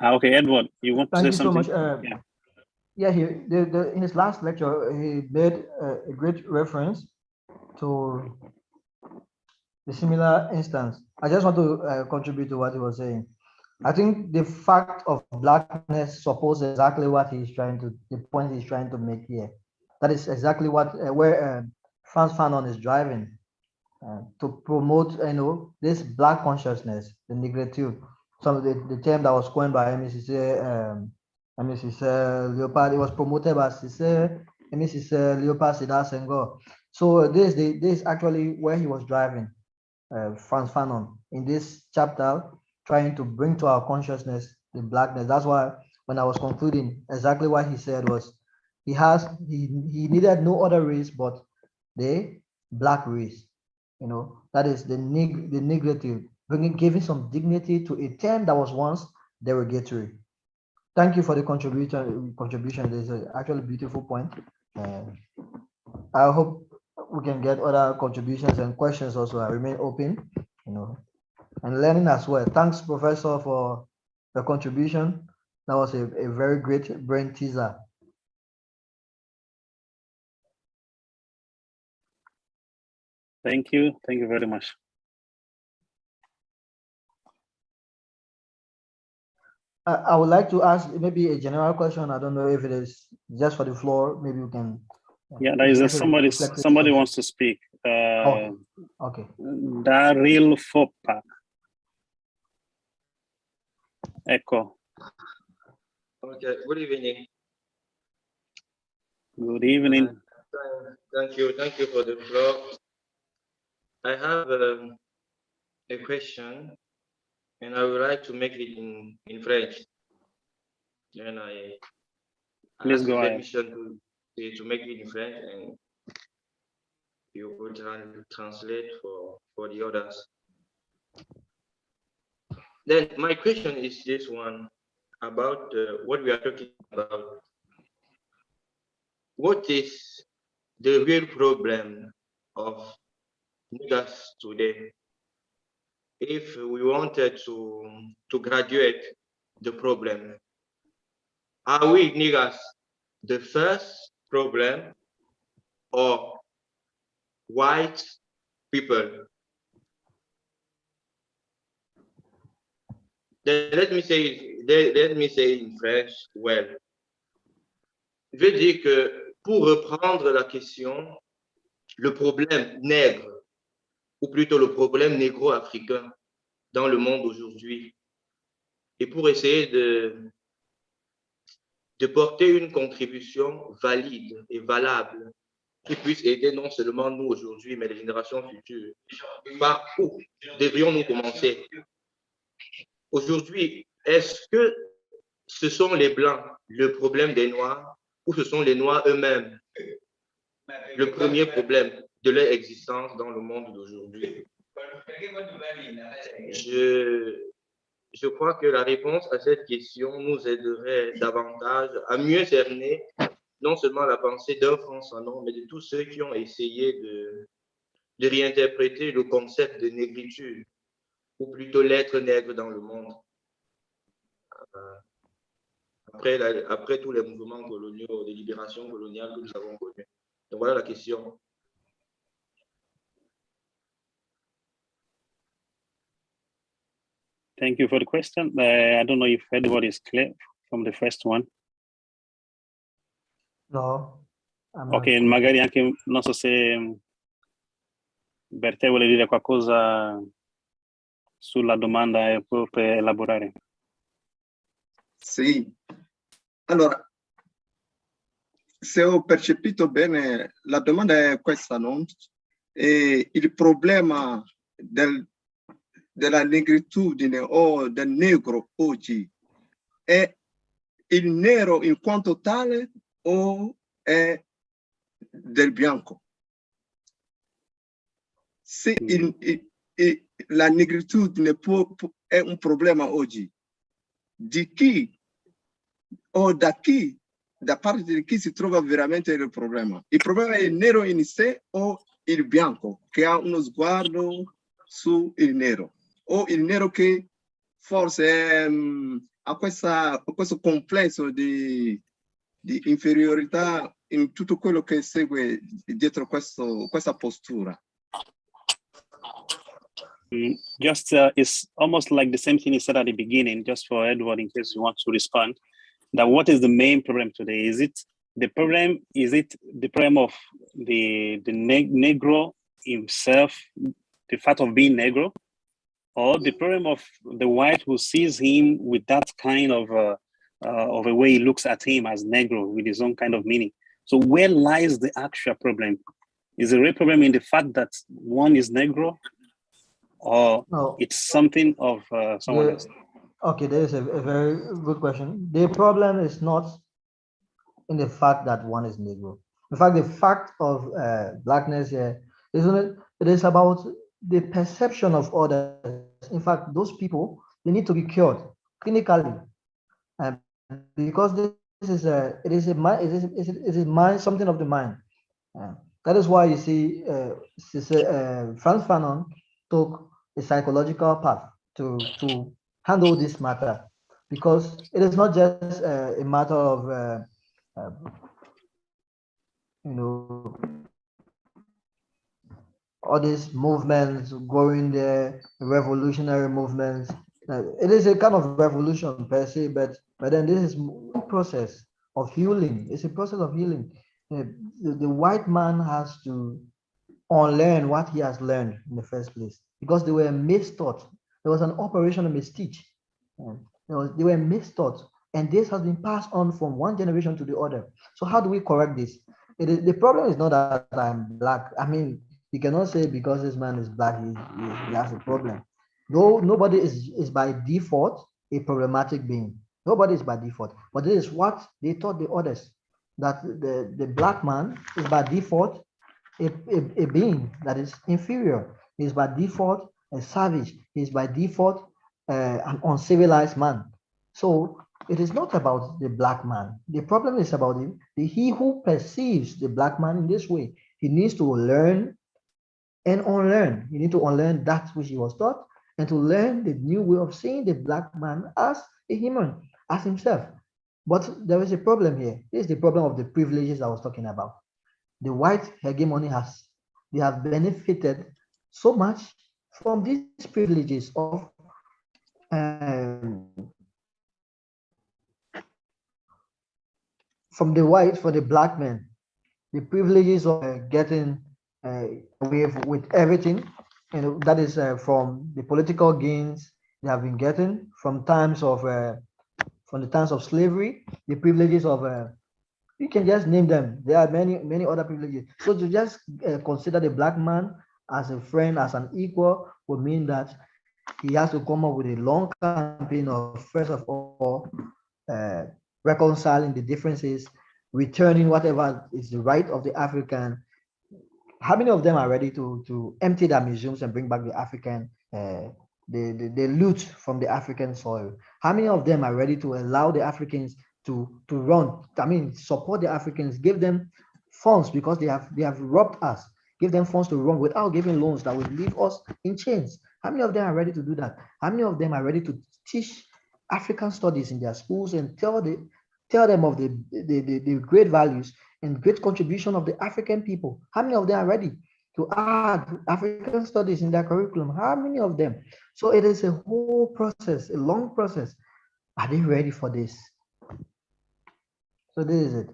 Okay, Edward, you want to say something? Thank you so much. Yeah, in his last lecture, he made a great reference to the similar instance. I just want to contribute to what he was saying. I think the fact of blackness supports exactly what he's trying to, the point he's trying to make here. That is exactly what where Frantz Fanon is driving, to promote, this black consciousness, the negritude. Some of the term that was coined by Mrs. Leopard, it was promoted by Mrs. Leopard Siddhar Senghor. So this is actually where he was driving, Frantz Fanon, in this chapter, trying to bring to our consciousness the blackness. That's why when I was concluding, exactly what he said was he needed no other race but the black race. That is the negritude, giving some dignity to a term that was once derogatory. Thank you for the contribution. This is actually a beautiful point. I hope we can get other contributions and questions also. I remain open, and learning as well. Thanks, Professor, for the contribution. That was a very great brain teaser. Thank you. Thank you very much. I would like to ask maybe a general question. I don't know if it is just for the floor. Maybe we can. Yeah, there is somebody wants to speak. Okay. Daryl Fopa. Echo. Okay. Good evening. Good evening. Thank you for the floor. I have a question, and I would like to make it in French. And I Please ask go ahead. permission to make it in French, and you would translate for the others. Then my question is this one. about what we are talking about. What is the real problem of niggas today? If we wanted to graduate the problem, are we niggas the first problem or white people? Let me say in French, well. Je veux dire que pour reprendre la question, le problème nègre, ou plutôt le problème négro-africain dans le monde aujourd'hui, et pour essayer de porter une contribution valide et valable qui puisse aider non seulement nous aujourd'hui, mais les générations futures. Par où devrions-nous commencer? Aujourd'hui, est-ce que ce sont les Blancs le problème des Noirs ou ce sont les Noirs eux-mêmes le premier problème de leur existence dans le monde d'aujourd'hui? Je crois que la réponse à cette question nous aiderait davantage à mieux cerner non seulement la pensée d'un Français-non, mais de tous ceux qui ont essayé de réinterpréter le concept de négritude, ou plutôt l'être nègre dans le monde. Après tous les mouvements coloniaux, de libération coloniale que nous avons connus. Donc voilà la question. Thank you for the question. I don't know if everybody is clear from the first one. No. Ok, magari anche, non so se Bertè vuole dire qualcosa sulla domanda e poi per elaborare. Sì, allora, se ho percepito bene, la domanda è questa, no? E il problema della negritudine o del negro oggi è il nero in quanto tale o è del bianco? Se la negritudine è un problema oggi, di chi o da chi, da parte di chi si trova veramente il problema? Il problema è il nero in sé o il bianco che ha uno sguardo sul nero, o il nero che forse ha questo complesso di inferiorità in tutto quello che segue dietro questa postura. Just it's almost like the same thing you said at the beginning, just for Edward, in case you want to respond, that what is the main problem today? Is it the problem of the Negro himself, the fact of being Negro, or the problem of the white who sees him with that kind of a way he looks at him as Negro with his own kind of meaning? So where lies the actual problem? Is the real problem in the fact that one is Negro, or it's something of someone else? Okay, there is a very good question. The problem is not in the fact that one is Negro. In fact, the fact of blackness here it is about the perception of others. In fact, those people, they need to be cured clinically, because this is something of the mind. That is why you see Frantz Fanon took a psychological path to handle this matter, because it is not just a matter of all these movements going there, revolutionary movements. It is a kind of revolution per se, but then this is a process of healing. It's a process of healing. The white man has to unlearn what he has learned in the first place, because they were mistaught. There was an operation of misteach. They were mistaught, and this has been passed on from one generation to the other. So how do we correct this? The problem is not that I'm black. I mean, you cannot say because this man is black, he has a problem. Though nobody is by default a problematic being. Nobody is by default. But this is what they taught the others, that the black man is by default a being that is inferior. He is by default a savage. He is by default an uncivilized man. So it is not about the black man. The problem is about he who perceives the black man in this way. He needs to learn and unlearn. You need to unlearn that which he was taught and to learn the new way of seeing the black man as a human, as himself. But there is a problem here. This is the problem of the privileges I was talking about. The white hegemony they have benefited so much from these privileges of from the white for the black man, the privileges of getting away with everything, that is from the political gains they have been getting from the times of slavery, the privileges of you can just name them. There are many other privileges. So to just consider the black man as a friend, as an equal, would mean that he has to come up with a long campaign of, first of all, reconciling the differences, returning whatever is the right of the African. How many of them are ready to empty their museums and bring back the African, the loot from the African soil? How many of them are ready to allow the Africans to run? I mean, support the Africans, give them funds because they have robbed us. Give them funds to run without giving loans that would leave us in chains. How many of them are ready to do that? How many of them are ready to teach African studies in their schools and tell them of the great values and great contribution of the African people? How many of them are ready to add African studies in their curriculum? How many of them? So it is a whole process, a long process. Are they ready for this? So this is it.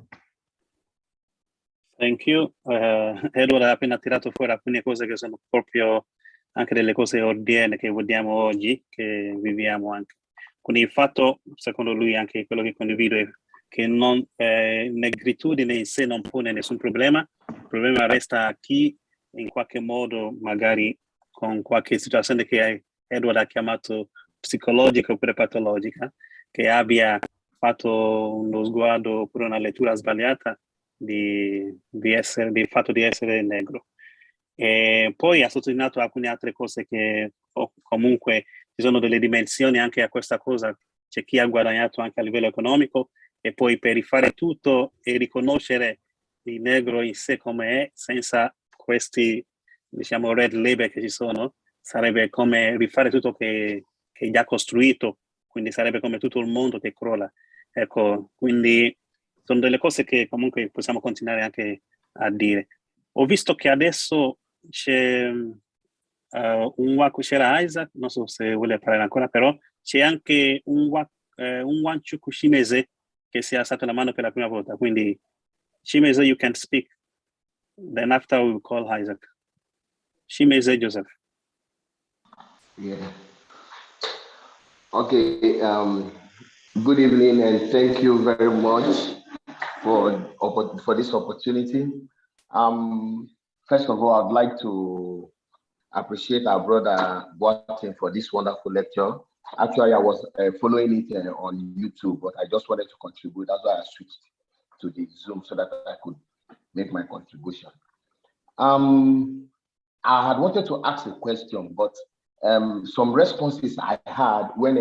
Thank you. Edward ha appena tirato fuori alcune cose che sono proprio anche delle cose oddierne che vediamo oggi, che viviamo anche. Quindi il fatto, secondo lui, anche quello che condivido, è che negritudine in sé non pone nessun problema. Il problema resta a chi in qualche modo, magari con qualche situazione che Edward ha chiamato psicologica oppure patologica, che abbia fatto uno sguardo oppure una lettura sbagliata del fatto di essere negro. E poi ha sottolineato alcune altre cose che comunque ci sono delle dimensioni anche a questa cosa. C'è chi ha guadagnato anche a livello economico e poi per rifare tutto e riconoscere il negro in sé come è, senza questi, diciamo, red label che ci sono, sarebbe come rifare tutto che gli ha costruito, quindi sarebbe come tutto il mondo che crolla. Ecco, quindi sono delle cose che comunque possiamo continuare anche a dire. Ho visto che adesso c'è c'era Isaac, non so se vuole parlare ancora, però c'è anche un Wanchuku Shimeze che si è alzato la mano per la prima volta, quindi Shimeze, you can speak. Then after we will call Isaac. Shimeze Joseph. Yeah. Okay. Good evening, and thank you very much for this opportunity. First of all, I'd like to appreciate our brother Boateng for this wonderful lecture. Actually, I was following it on YouTube, but I just wanted to contribute. That's why I switched to the Zoom so that I could make my contribution. I had wanted to ask a question, but some responses I had when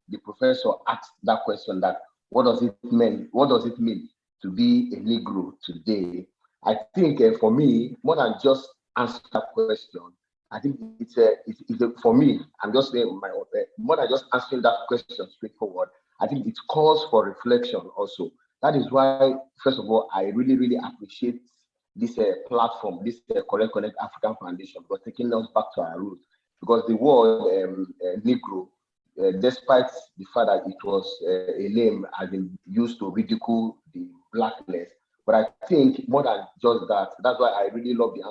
the professor asked that question, that what does it mean to be a Negro today? I think for me, more than just answer that question, I think it's for me, I'm just saying my more than just answering that question straightforward, I think it calls for reflection also. That is why, first of all, I really appreciate this platform, this Connect African Foundation, for taking us back to our roots. Because the word Negro, despite the fact that it was a name has been used to ridicule the blackness, but I think more than just that, that's why I really love the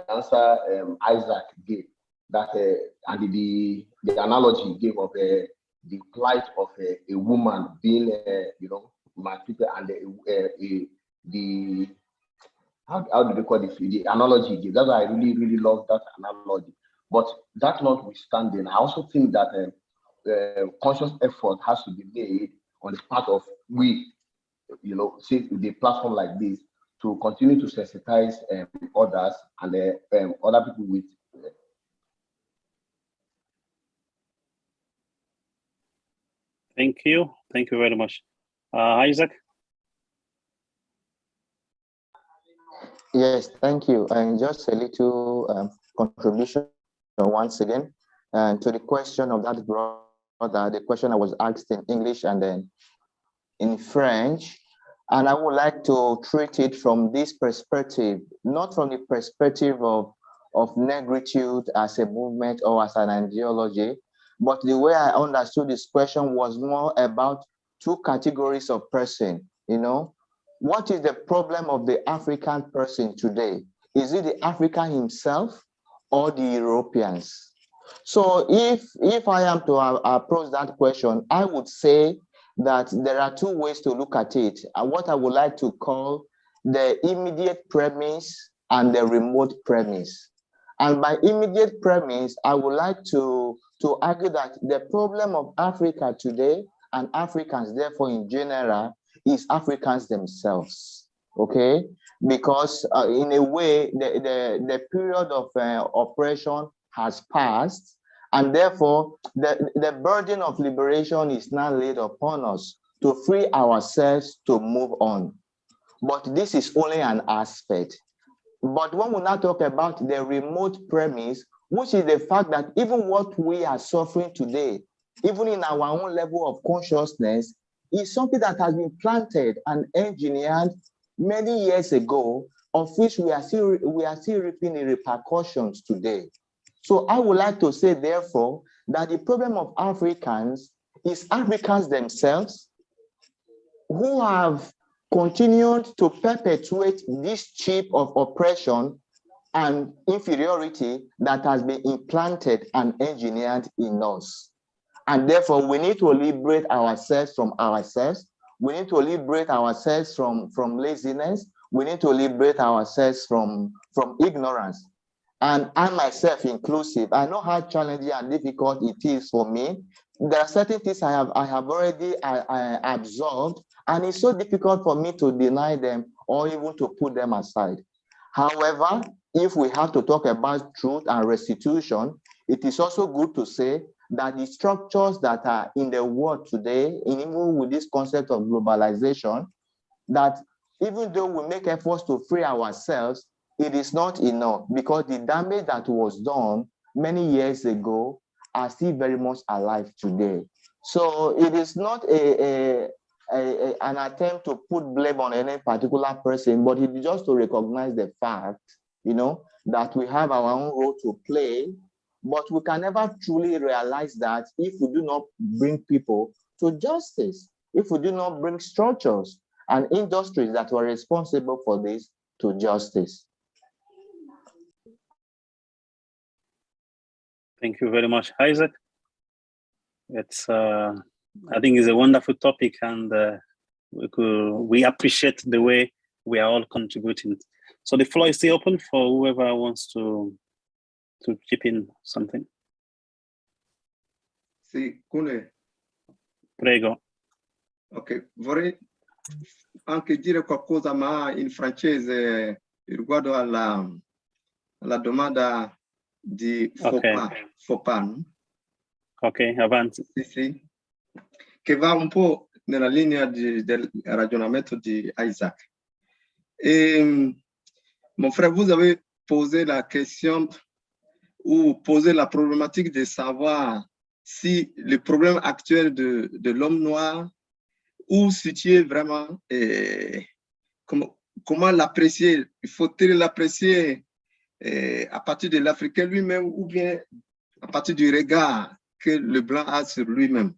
answer Isaac gave, that and the analogy he gave of the plight of a woman being maltreated, and the how do they call it? The analogy he gave. That's why I really love that analogy. But that notwithstanding, I also think that conscious effort has to be made on the part of we, see the platform like this, to continue to sensitize others and other people with. Thank you very much. Isaac? Yes, thank you. And just a little contribution once again to the question of that brother, the question I was asked in English and then in French. And I would like to treat it from this perspective, not from the perspective of negritude as a movement or as an ideology, but the way I understood this question was more about two categories of person, you know. What is the problem of the African person today? Is it the African himself or the Europeans? So if I am to approach that question, I would say that there are two ways to look at it. What I would like to call the immediate premise and the remote premise. And by immediate premise, I would like to argue that the problem of Africa today and Africans, therefore in general, is Africans themselves, okay? Because in a way, the period of oppression has passed, and therefore the burden of liberation is now laid upon us to free ourselves to move on. But this is only an aspect. But when we now talk about the remote premise, which is the fact that even what we are suffering today, even in our own level of consciousness, is something that has been planted and engineered many years ago, of which we are still reaping the repercussions today. So I would like to say, therefore, that the problem of Africans is Africans themselves who have continued to perpetuate this chip of oppression and inferiority that has been implanted and engineered in us. And therefore, we need to liberate ourselves from ourselves. We need to liberate ourselves from laziness. We need to liberate ourselves from ignorance. And I myself inclusive, I know how challenging and difficult it is for me. There are certain things I have already absorbed, and it's so difficult for me to deny them or even to put them aside. However, if we have to talk about truth and restitution, it is also good to say that the structures that are in the world today, even with this concept of globalization, that even though we make efforts to free ourselves, it is not enough, because the damage that was done many years ago are still very much alive today. So it is not an attempt to put blame on any particular person, but it is just to recognize the fact, you know, that we have our own role to play, but we can never truly realize that if we do not bring people to justice, if we do not bring structures and industries that were responsible for this to justice. Thank you very much, Isaac. It's I think it's a wonderful topic, and we appreciate the way we are all contributing. So the floor is still open for whoever wants to chip in something. Sì, Cune. Prego. Ok, vorrei anche dire qualcosa ma in francese riguardo alla domanda di Fopan. Ok, avanti. Sì, sì. Che va un po' nella linea del ragionamento di Isaac. Et, mon frère, vous avez posé la question ou posé la problématique de savoir si le problème actuel de l'homme noir, où situer vraiment, comment l'apprécier, faut-il l'apprécier à partir de l'Africain lui-même ou bien à partir du regard que le blanc a sur lui-même.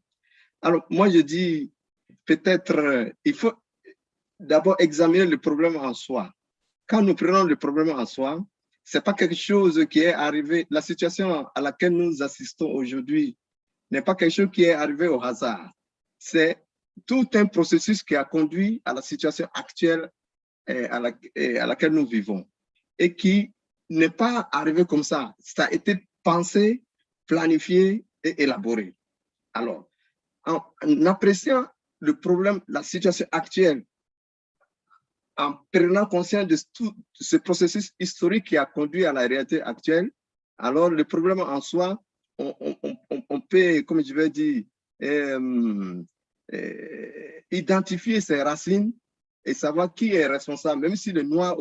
Alors, moi, je dis, peut-être, il faut d'abord examiner le problème en soi. Quand nous prenons le problème en soi, ce n'est pas quelque chose qui est arrivé, la situation à laquelle nous assistons aujourd'hui n'est pas quelque chose qui est arrivé au hasard. C'est tout un processus qui a conduit à la situation actuelle à laquelle nous vivons et qui n'est pas arrivé comme ça. Ça a été pensé, planifié et élaboré. Alors, en appréciant le problème, la situation actuelle, en prenant conscience de tout ce processus historique qui a conduit à la réalité actuelle, alors le problème en soi, on peut, comme je vais dire, identifier ses racines et savoir qui est responsable, même si le noir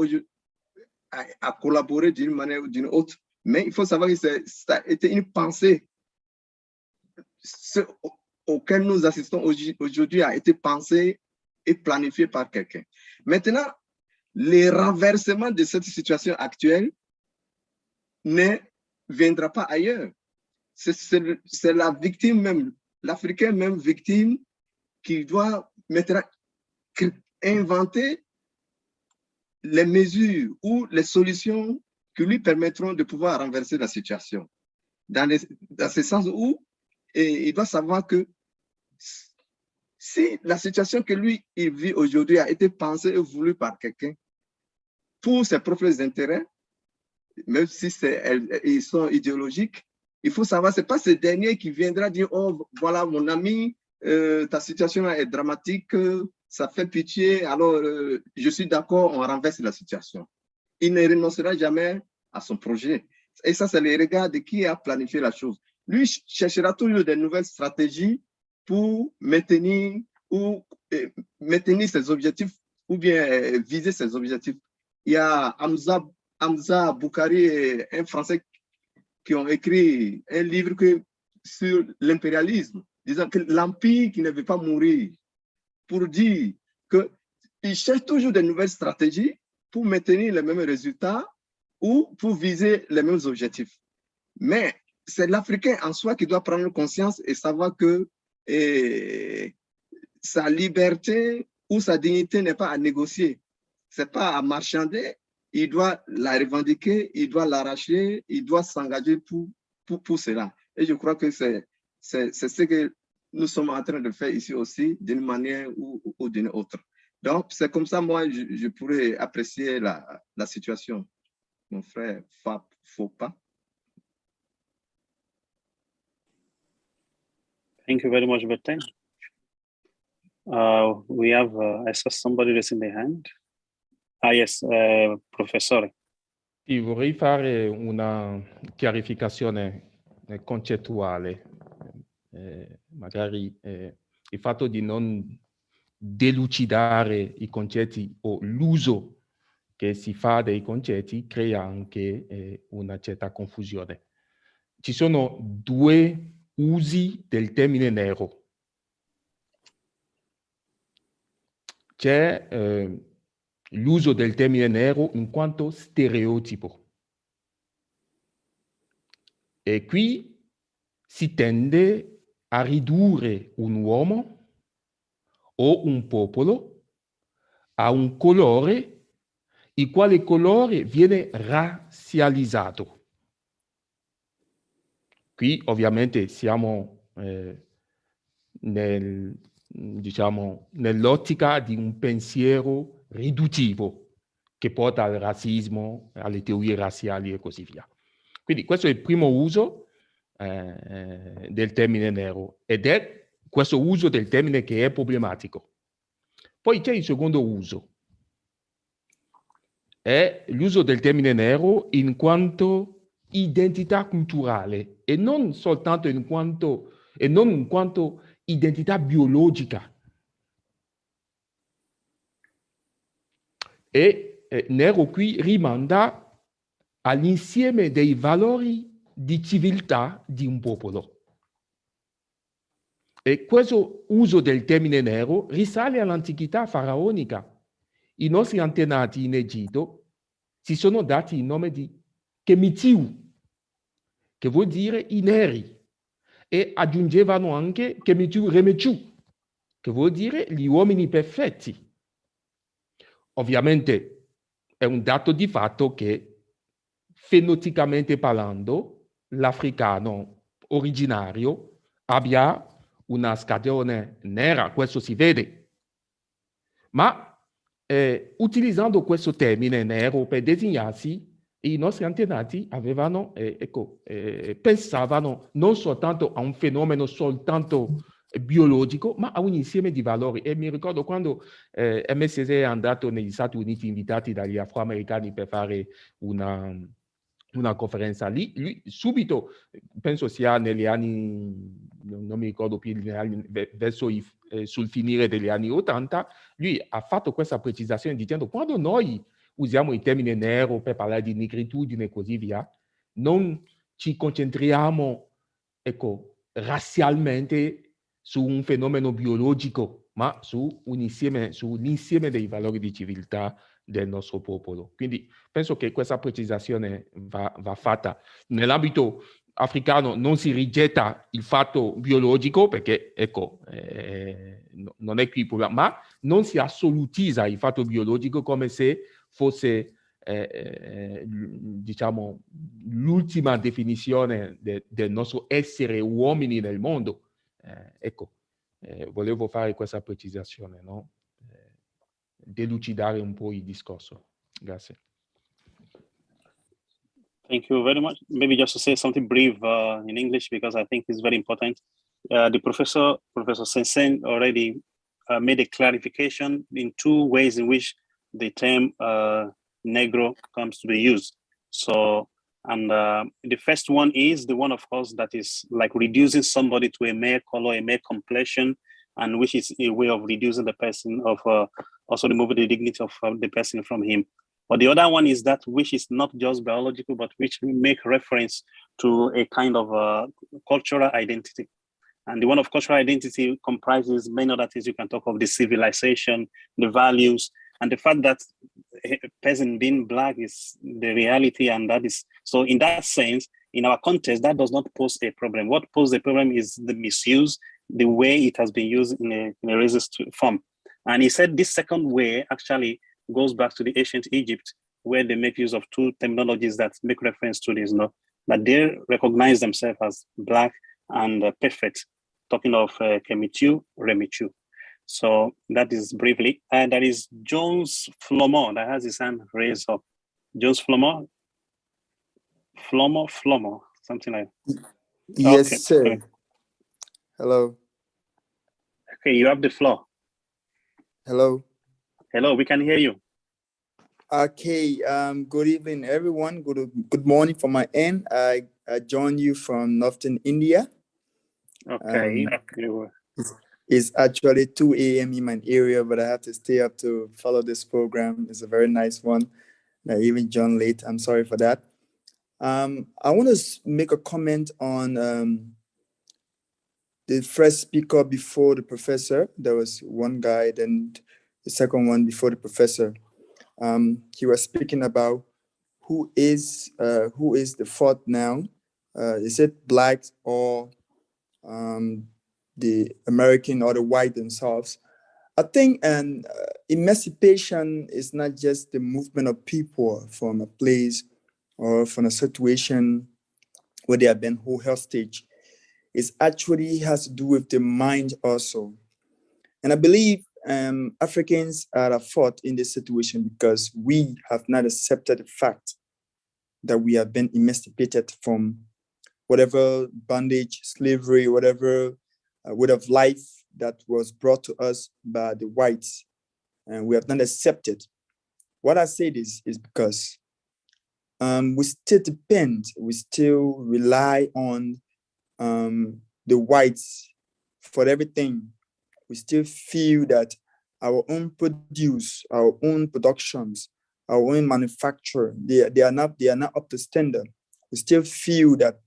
a collaboré d'une manière ou d'une autre. Mais il faut savoir que ça a été une pensée. Ce auquel nous assistons aujourd'hui a été pensé et planifié par quelqu'un. Maintenant, le renversement de cette situation actuelle ne viendra pas ailleurs. C'est la victime même, l'Africain même victime, qui doit maintenant inventer les mesures ou les solutions qui lui permettront de pouvoir renverser la situation. Dans ce sens où il doit savoir que si la situation que lui il vit aujourd'hui a été pensée et voulue par quelqu'un pour ses propres intérêts, même si ils sont idéologiques, il faut savoir, ce n'est pas ce dernier qui viendra dire « Oh, voilà mon ami, ta situation est dramatique, ça fait pitié, alors je suis d'accord, on renverse la situation. » Il ne renoncera jamais à son projet. Et ça, c'est le regard de qui a planifié la chose. Lui cherchera toujours de nouvelles stratégies pour maintenir ses objectifs ou bien viser ses objectifs. Il y a Hamza Boukari et un Français qui ont écrit un livre sur l'impérialisme, disant que l'empire qui ne veut pas mourir, pour dire qu'il cherche toujours de nouvelles stratégies pour maintenir les mêmes résultats ou pour viser les mêmes objectifs. Mais c'est l'Africain en soi qui doit prendre conscience et savoir que sa liberté ou sa dignité n'est pas à négocier, ce n'est pas à marchander. Il doit la revendiquer, il doit l'arracher, il doit s'engager pour cela. Et je crois que c'est ce que nous sommes en train de faire ici aussi, d'une manière ou d'une autre. Donc, c'est comme ça, moi, je pourrais apprécier la situation. Mon frère Fopa. Thank you very much, Bertin. We have, I saw somebody raising their hand. Ah, yes, professore. Sì, vorrei fare una chiarificazione concettuale. Magari il fatto di non delucidare i concetti o l'uso che si fa dei concetti crea anche una certa confusione. Ci sono due usi del termine nero. C'è l'uso del termine nero in quanto stereotipo. E qui si tende a ridurre un uomo o un popolo a un colore, il quale colore viene razzializzato. Qui ovviamente siamo nell'ottica di un pensiero riduttivo che porta al razzismo, alle teorie razziali e così via. Quindi questo è il primo uso del termine nero ed è questo uso del termine che è problematico. Poi c'è il secondo uso, è l'uso del termine nero in quanto identità culturale e non soltanto in quanto identità biologica. E nero qui rimanda all'insieme dei valori di civiltà di un popolo. E questo uso del termine nero risale all'antichità faraonica. I nostri antenati in Egitto si sono dati il nome di Kemitiu, che vuol dire i neri, e aggiungevano anche Kemitiu Remechu, che vuol dire gli uomini perfetti. Ovviamente è un dato di fatto che, fenotipicamente parlando, l'africano originario abbia una scagione nera, questo si vede. Ma utilizzando questo termine nero per designarsi, i nostri antenati avevano, pensavano non soltanto a un fenomeno soltanto biologico, ma a un insieme di valori. E mi ricordo quando MSS è andato negli Stati Uniti invitati dagli afroamericani per fare una una conferenza lì, lui subito, penso sia negli anni, non mi ricordo più, sul finire degli anni 80, lui ha fatto questa precisazione dicendo quando noi usiamo il termine nero per parlare di negritudine e così via, non ci concentriamo, ecco, razzialmente su un fenomeno biologico, ma sull'insieme dei valori di civiltà del nostro popolo. Quindi penso che questa precisazione va fatta. Nell'ambito africano non si rigetta il fatto biologico perché, ecco, non è qui il problema, ma non si assolutizza il fatto biologico come se fosse, diciamo, l'ultima definizione del nostro essere uomini nel mondo. Ecco, volevo fare questa precisazione, no? Delucidare un po' il discorso. Grazie. Thank you very much. Maybe just to say something brief in English, because I think it's very important. The Professor Sensen already made a clarification in two ways in which the term Negro comes to be used. So, and the first one is the one, of course, that is like reducing somebody to a mere color, a mere complexion, and which is a way of reducing the person, of also removing the dignity of the person from him. But the other one is that which is not just biological, but which make reference to a kind of cultural identity. And the one of cultural identity comprises many other things. You can talk of the civilization, the values, and the fact that a person being Black is the reality. And that is, so in that sense, in our context, that does not pose a problem. What poses a problem is the misuse, the way it has been used in a racist form. And he said this second way actually goes back to the ancient Egypt, where they make use of two terminologies that make reference to this, no? That they recognize themselves as Black and perfect, talking of Kemitu, Remitu. So that is briefly. And there is Jones Flomo that has his hand raised up. Jones Flomo, something like that. Yes, Okay, sir. okay. Hello. Okay, you have the floor. Hello. Hello, we can hear you. Okay, good evening, everyone. Good morning from my end. I joined you from Northern India. Okay. It's actually 2 a.m. in my area, but I have to stay up to follow this program. It's a very nice one. I even joined late. I'm sorry for that. I want to make a comment on the first speaker before the professor. There was one guy, then the second one before the professor. He was speaking about who is the fourth now. Is it Blacks or the American or the white themselves? I think emancipation is not just the movement of people from a place or from a situation where they have been held hostage. It actually has to do with the mind also. And I believe Africans are at fault in this situation because we have not accepted the fact that we have been emancipated from whatever bondage, slavery, whatever way of life that was brought to us by the whites, and we have not accepted. What I say this is because we still depend, we still rely on the whites for everything. We still feel that our own produce, our own productions, our own manufacture, they are not up to standard. We still feel that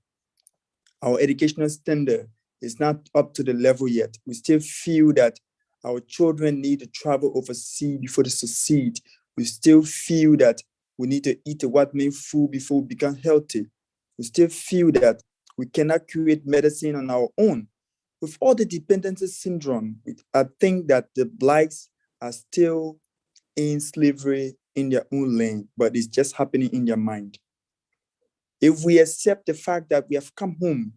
our educational standard is not up to the level yet. We still feel that our children need to travel overseas before they succeed. We still feel that we need to eat what made food before we become healthy. We still feel that we cannot create medicine on our own. With all the dependency syndrome, I think that the Blacks are still in slavery in their own land, but it's just happening in their mind. If we accept the fact that we have come home,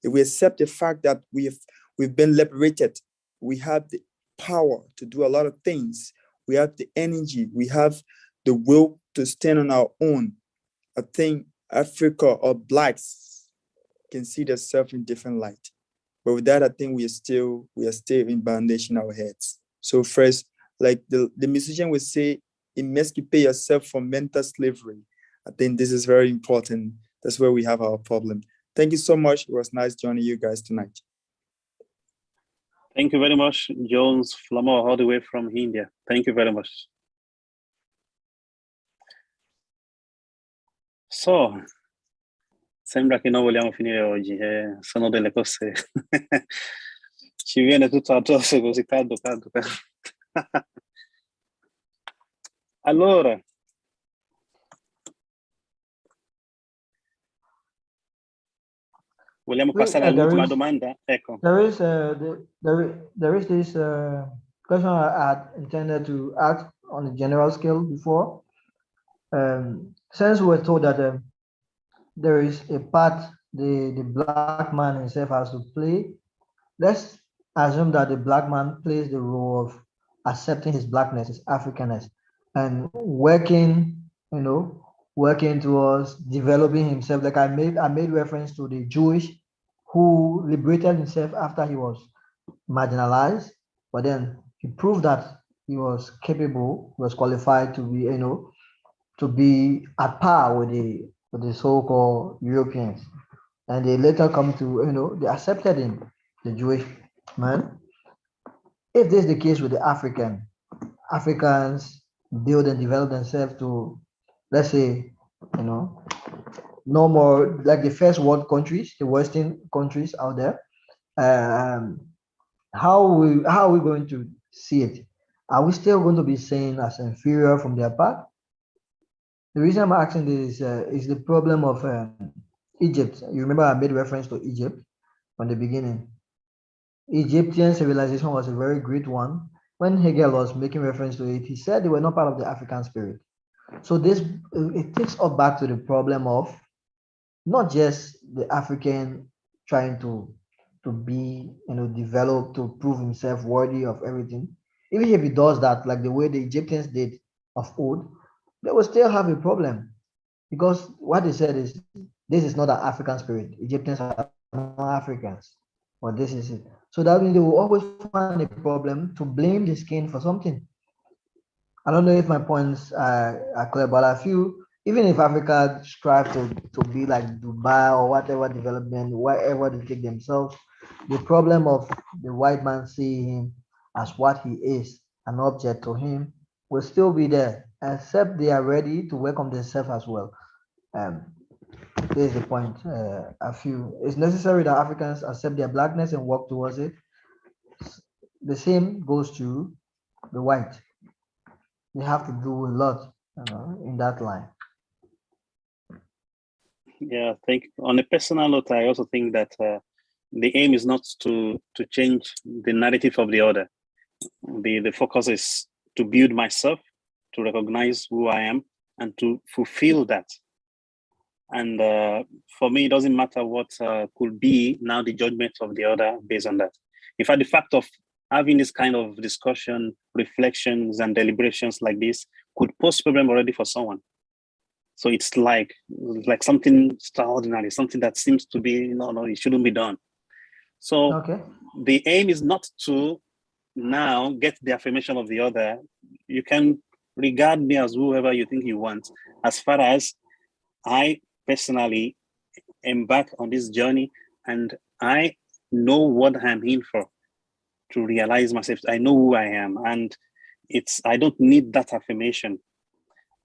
if we accept the fact that we've been liberated, we have the power to do a lot of things, we have the energy, we have the will to stand on our own, I think Africa or Blacks can see themselves in different light. But with that, I think we are still in bondage in our heads. So first, like the musician would say, emancipate yourself from mental slavery. I think this is very important. That's where we have our problem. Thank you so much. It was nice joining you guys tonight. Thank you very much, Jones Flamo, all the way from India. Thank you very much. So, sembra che non vogliamo finire oggi, sono delle cose... Ci viene tutto addosso così caldo. Allora, vogliamo passare all'ultima domanda? Ecco. There is this question I had intended to ask on a general scale before. Since we were told that there is a part the black man himself has to play, let's assume that the black man plays the role of accepting his blackness, his Africanness, and working towards developing himself. Like I made reference to the Jewish who liberated himself after he was marginalized, but then he proved that he was capable, was qualified to be, to be at par with the so-called Europeans. And they later come to, they accepted him, the Jewish man. If this is the case with the Africans build and develop themselves to, let's say, no more like the first world countries, the Western countries out there. How are we going to see it? Are we still going to be seen as inferior from their part? The reason I'm asking this is the problem of Egypt. You remember I made reference to Egypt from the beginning. Egyptian civilization was a very great one. When Hegel was making reference to it, he said they were not part of the African spirit. So this, it takes us back to the problem of not just the African trying to be, develop, to prove himself worthy of everything. Even if he does that, like the way the Egyptians did of old, they will still have a problem, because what they said is, this is not an African spirit. Egyptians are not Africans, but this is it. So that means they will always find a problem to blame the skin for something. I don't know if my points are clear, but I feel even if Africa strive to be like Dubai or whatever development, wherever they take themselves, the problem of the white man seeing him as what he is, an object to him, will still be there, except they are ready to welcome themselves as well. This is the point. I feel it's necessary that Africans accept their blackness and work towards it. The same goes to the white. They have to do a lot in that line. Yeah, I think on a personal note, I also think that the aim is not to change the narrative of the other. The focus is to build myself, to recognize who I am, and to fulfill that. And for me, it doesn't matter what could be now the judgment of the other based on that. In fact, the fact of having this kind of discussion, reflections, and deliberations like this could pose problem already for someone. So it's like something extraordinary, something that seems to be, no, it shouldn't be done. So the aim is not to now get the affirmation of the other. You can regard me as whoever you think you want, as far as I personally embark on this journey and I know what I'm in for, to realize myself. I know who I am, and I don't need that affirmation.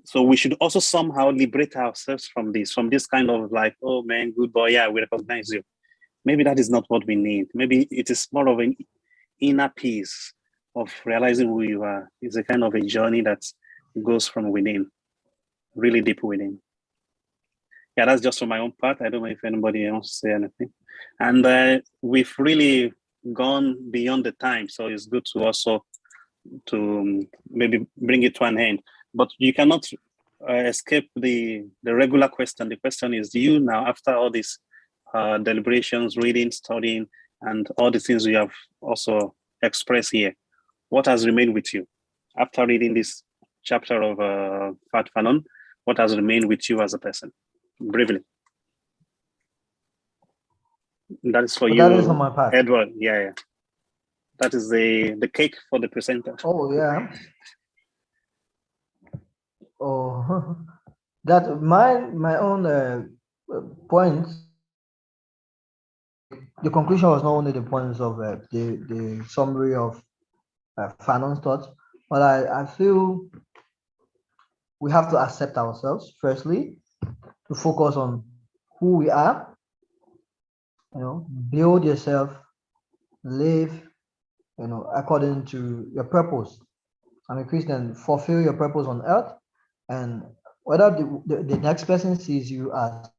So we should also somehow liberate ourselves from this kind of like, oh man, good boy, yeah, we recognize you. Maybe that is not what we need. Maybe it is more of an inner peace of realizing who you are. It's a kind of a journey that goes from within, really deep within. Yeah, that's just for my own part. I don't know if anybody else say anything. And we've really gone beyond the time, so it's good to also to maybe bring it to an end. But you cannot escape the regular question. The question is, do you now, after all these deliberations, reading, studying, and all the things you have also expressed here, what has remained with you? After reading this chapter of Fat Fanon, what has remained with you as a person? Briefly. That is for you, that is on my part. Edward. Yeah. That is the cake for the presenter. Oh, yeah. Oh, That my own point. The conclusion was not only the points of the summary of Fanon's thoughts, but I feel we have to accept ourselves firstly, to focus on who we are. Build yourself, live, according to your purpose. I'm a Christian. Fulfill your purpose on earth, and whether the next person sees you as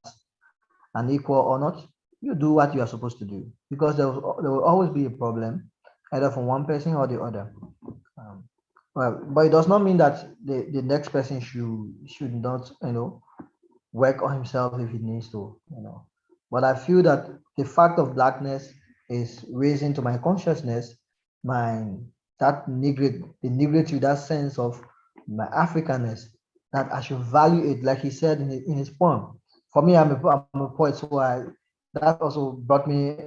an equal or not, you do what you are supposed to do, because there will always be a problem, either from one person or the other. But it does not mean that the next person should not work on himself if he needs to. But I feel that the fact of blackness is raising to my consciousness the negritude, that sense of my Africanness, that I should value it, like he said in his poem. For me, I'm a poet, so that also brought me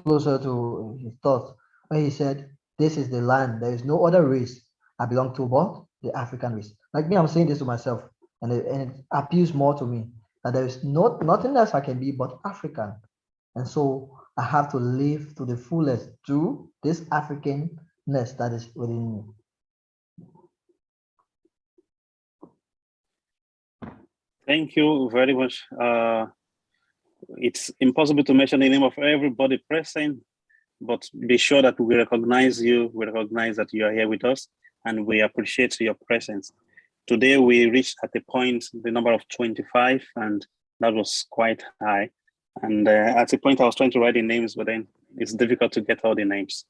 closer to his thoughts, where he said, "This is the land. There is no other race I belong to but the African race." Like me, I'm saying this to myself, and it appeals more to me that there is nothing else I can be but African, and so I have to live to the fullest to this Africanness that is within me. Thank you very much. It's impossible to mention the name of everybody present, but be sure that we recognize you, we recognize that you are here with us, and we appreciate your presence. Today we reached at the point, the number of 25, and that was quite high. And at the point I was trying to write the names, but then it's difficult to get all the names.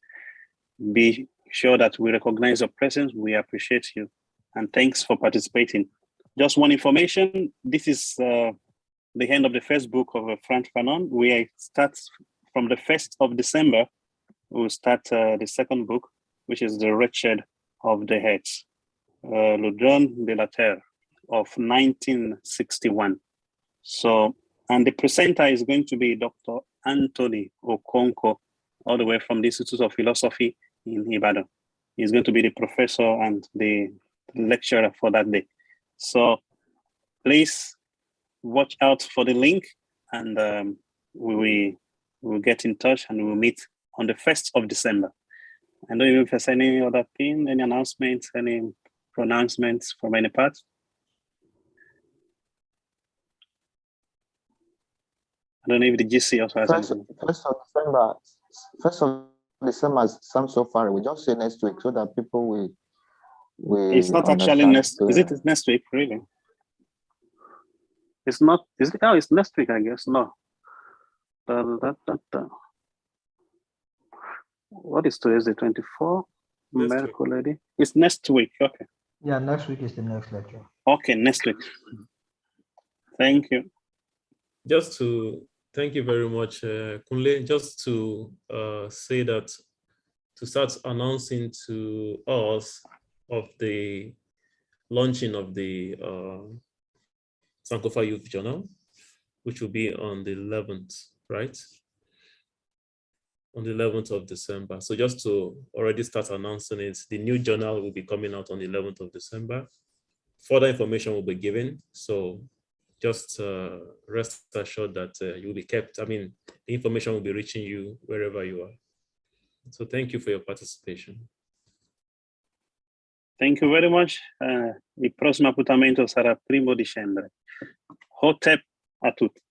Be sure that we recognize your presence, we appreciate you, and thanks for participating. Just one information, this is the end of the first book of Frank Fanon. We start from the 1st of December, we'll start the second book, which is The Wretched of the Heads, Ludon de la Terre of 1961. So, and the presenter is going to be Dr. Anthony Okonko, all the way from the Institute of Philosophy in Ibadan. He's going to be the professor and the lecturer for that day. So please watch out for the link, and we will get in touch and we'll meet on the 1st of December. I don't know if there's any other thing, any announcements, any pronouncements from any part. I don't know if the GC also has anything. 1st of December sounds so far. We just say next week so that people will It's not actually next. Is it next week, really? It's not. Is it? Oh, it's next week, I guess. No. What is today? Is the 24th? Miracle Lady. It's next week. Okay. Yeah, next week is the next lecture. Okay, next week. Thank you. Thank you very much, Kunle. Just to say that, to start announcing to us of the launching of the Sankofa Youth Journal, which will be on the 11th, right? On the 11th of December. So just to already start announcing it, the new journal will be coming out on the 11th of December. Further information will be given. So just rest assured that you'll be kept. I mean, the information will be reaching you wherever you are. So thank you for your participation. Thank you very much. Il prossimo appuntamento sarà 1° dicembre. Hotep a tutti.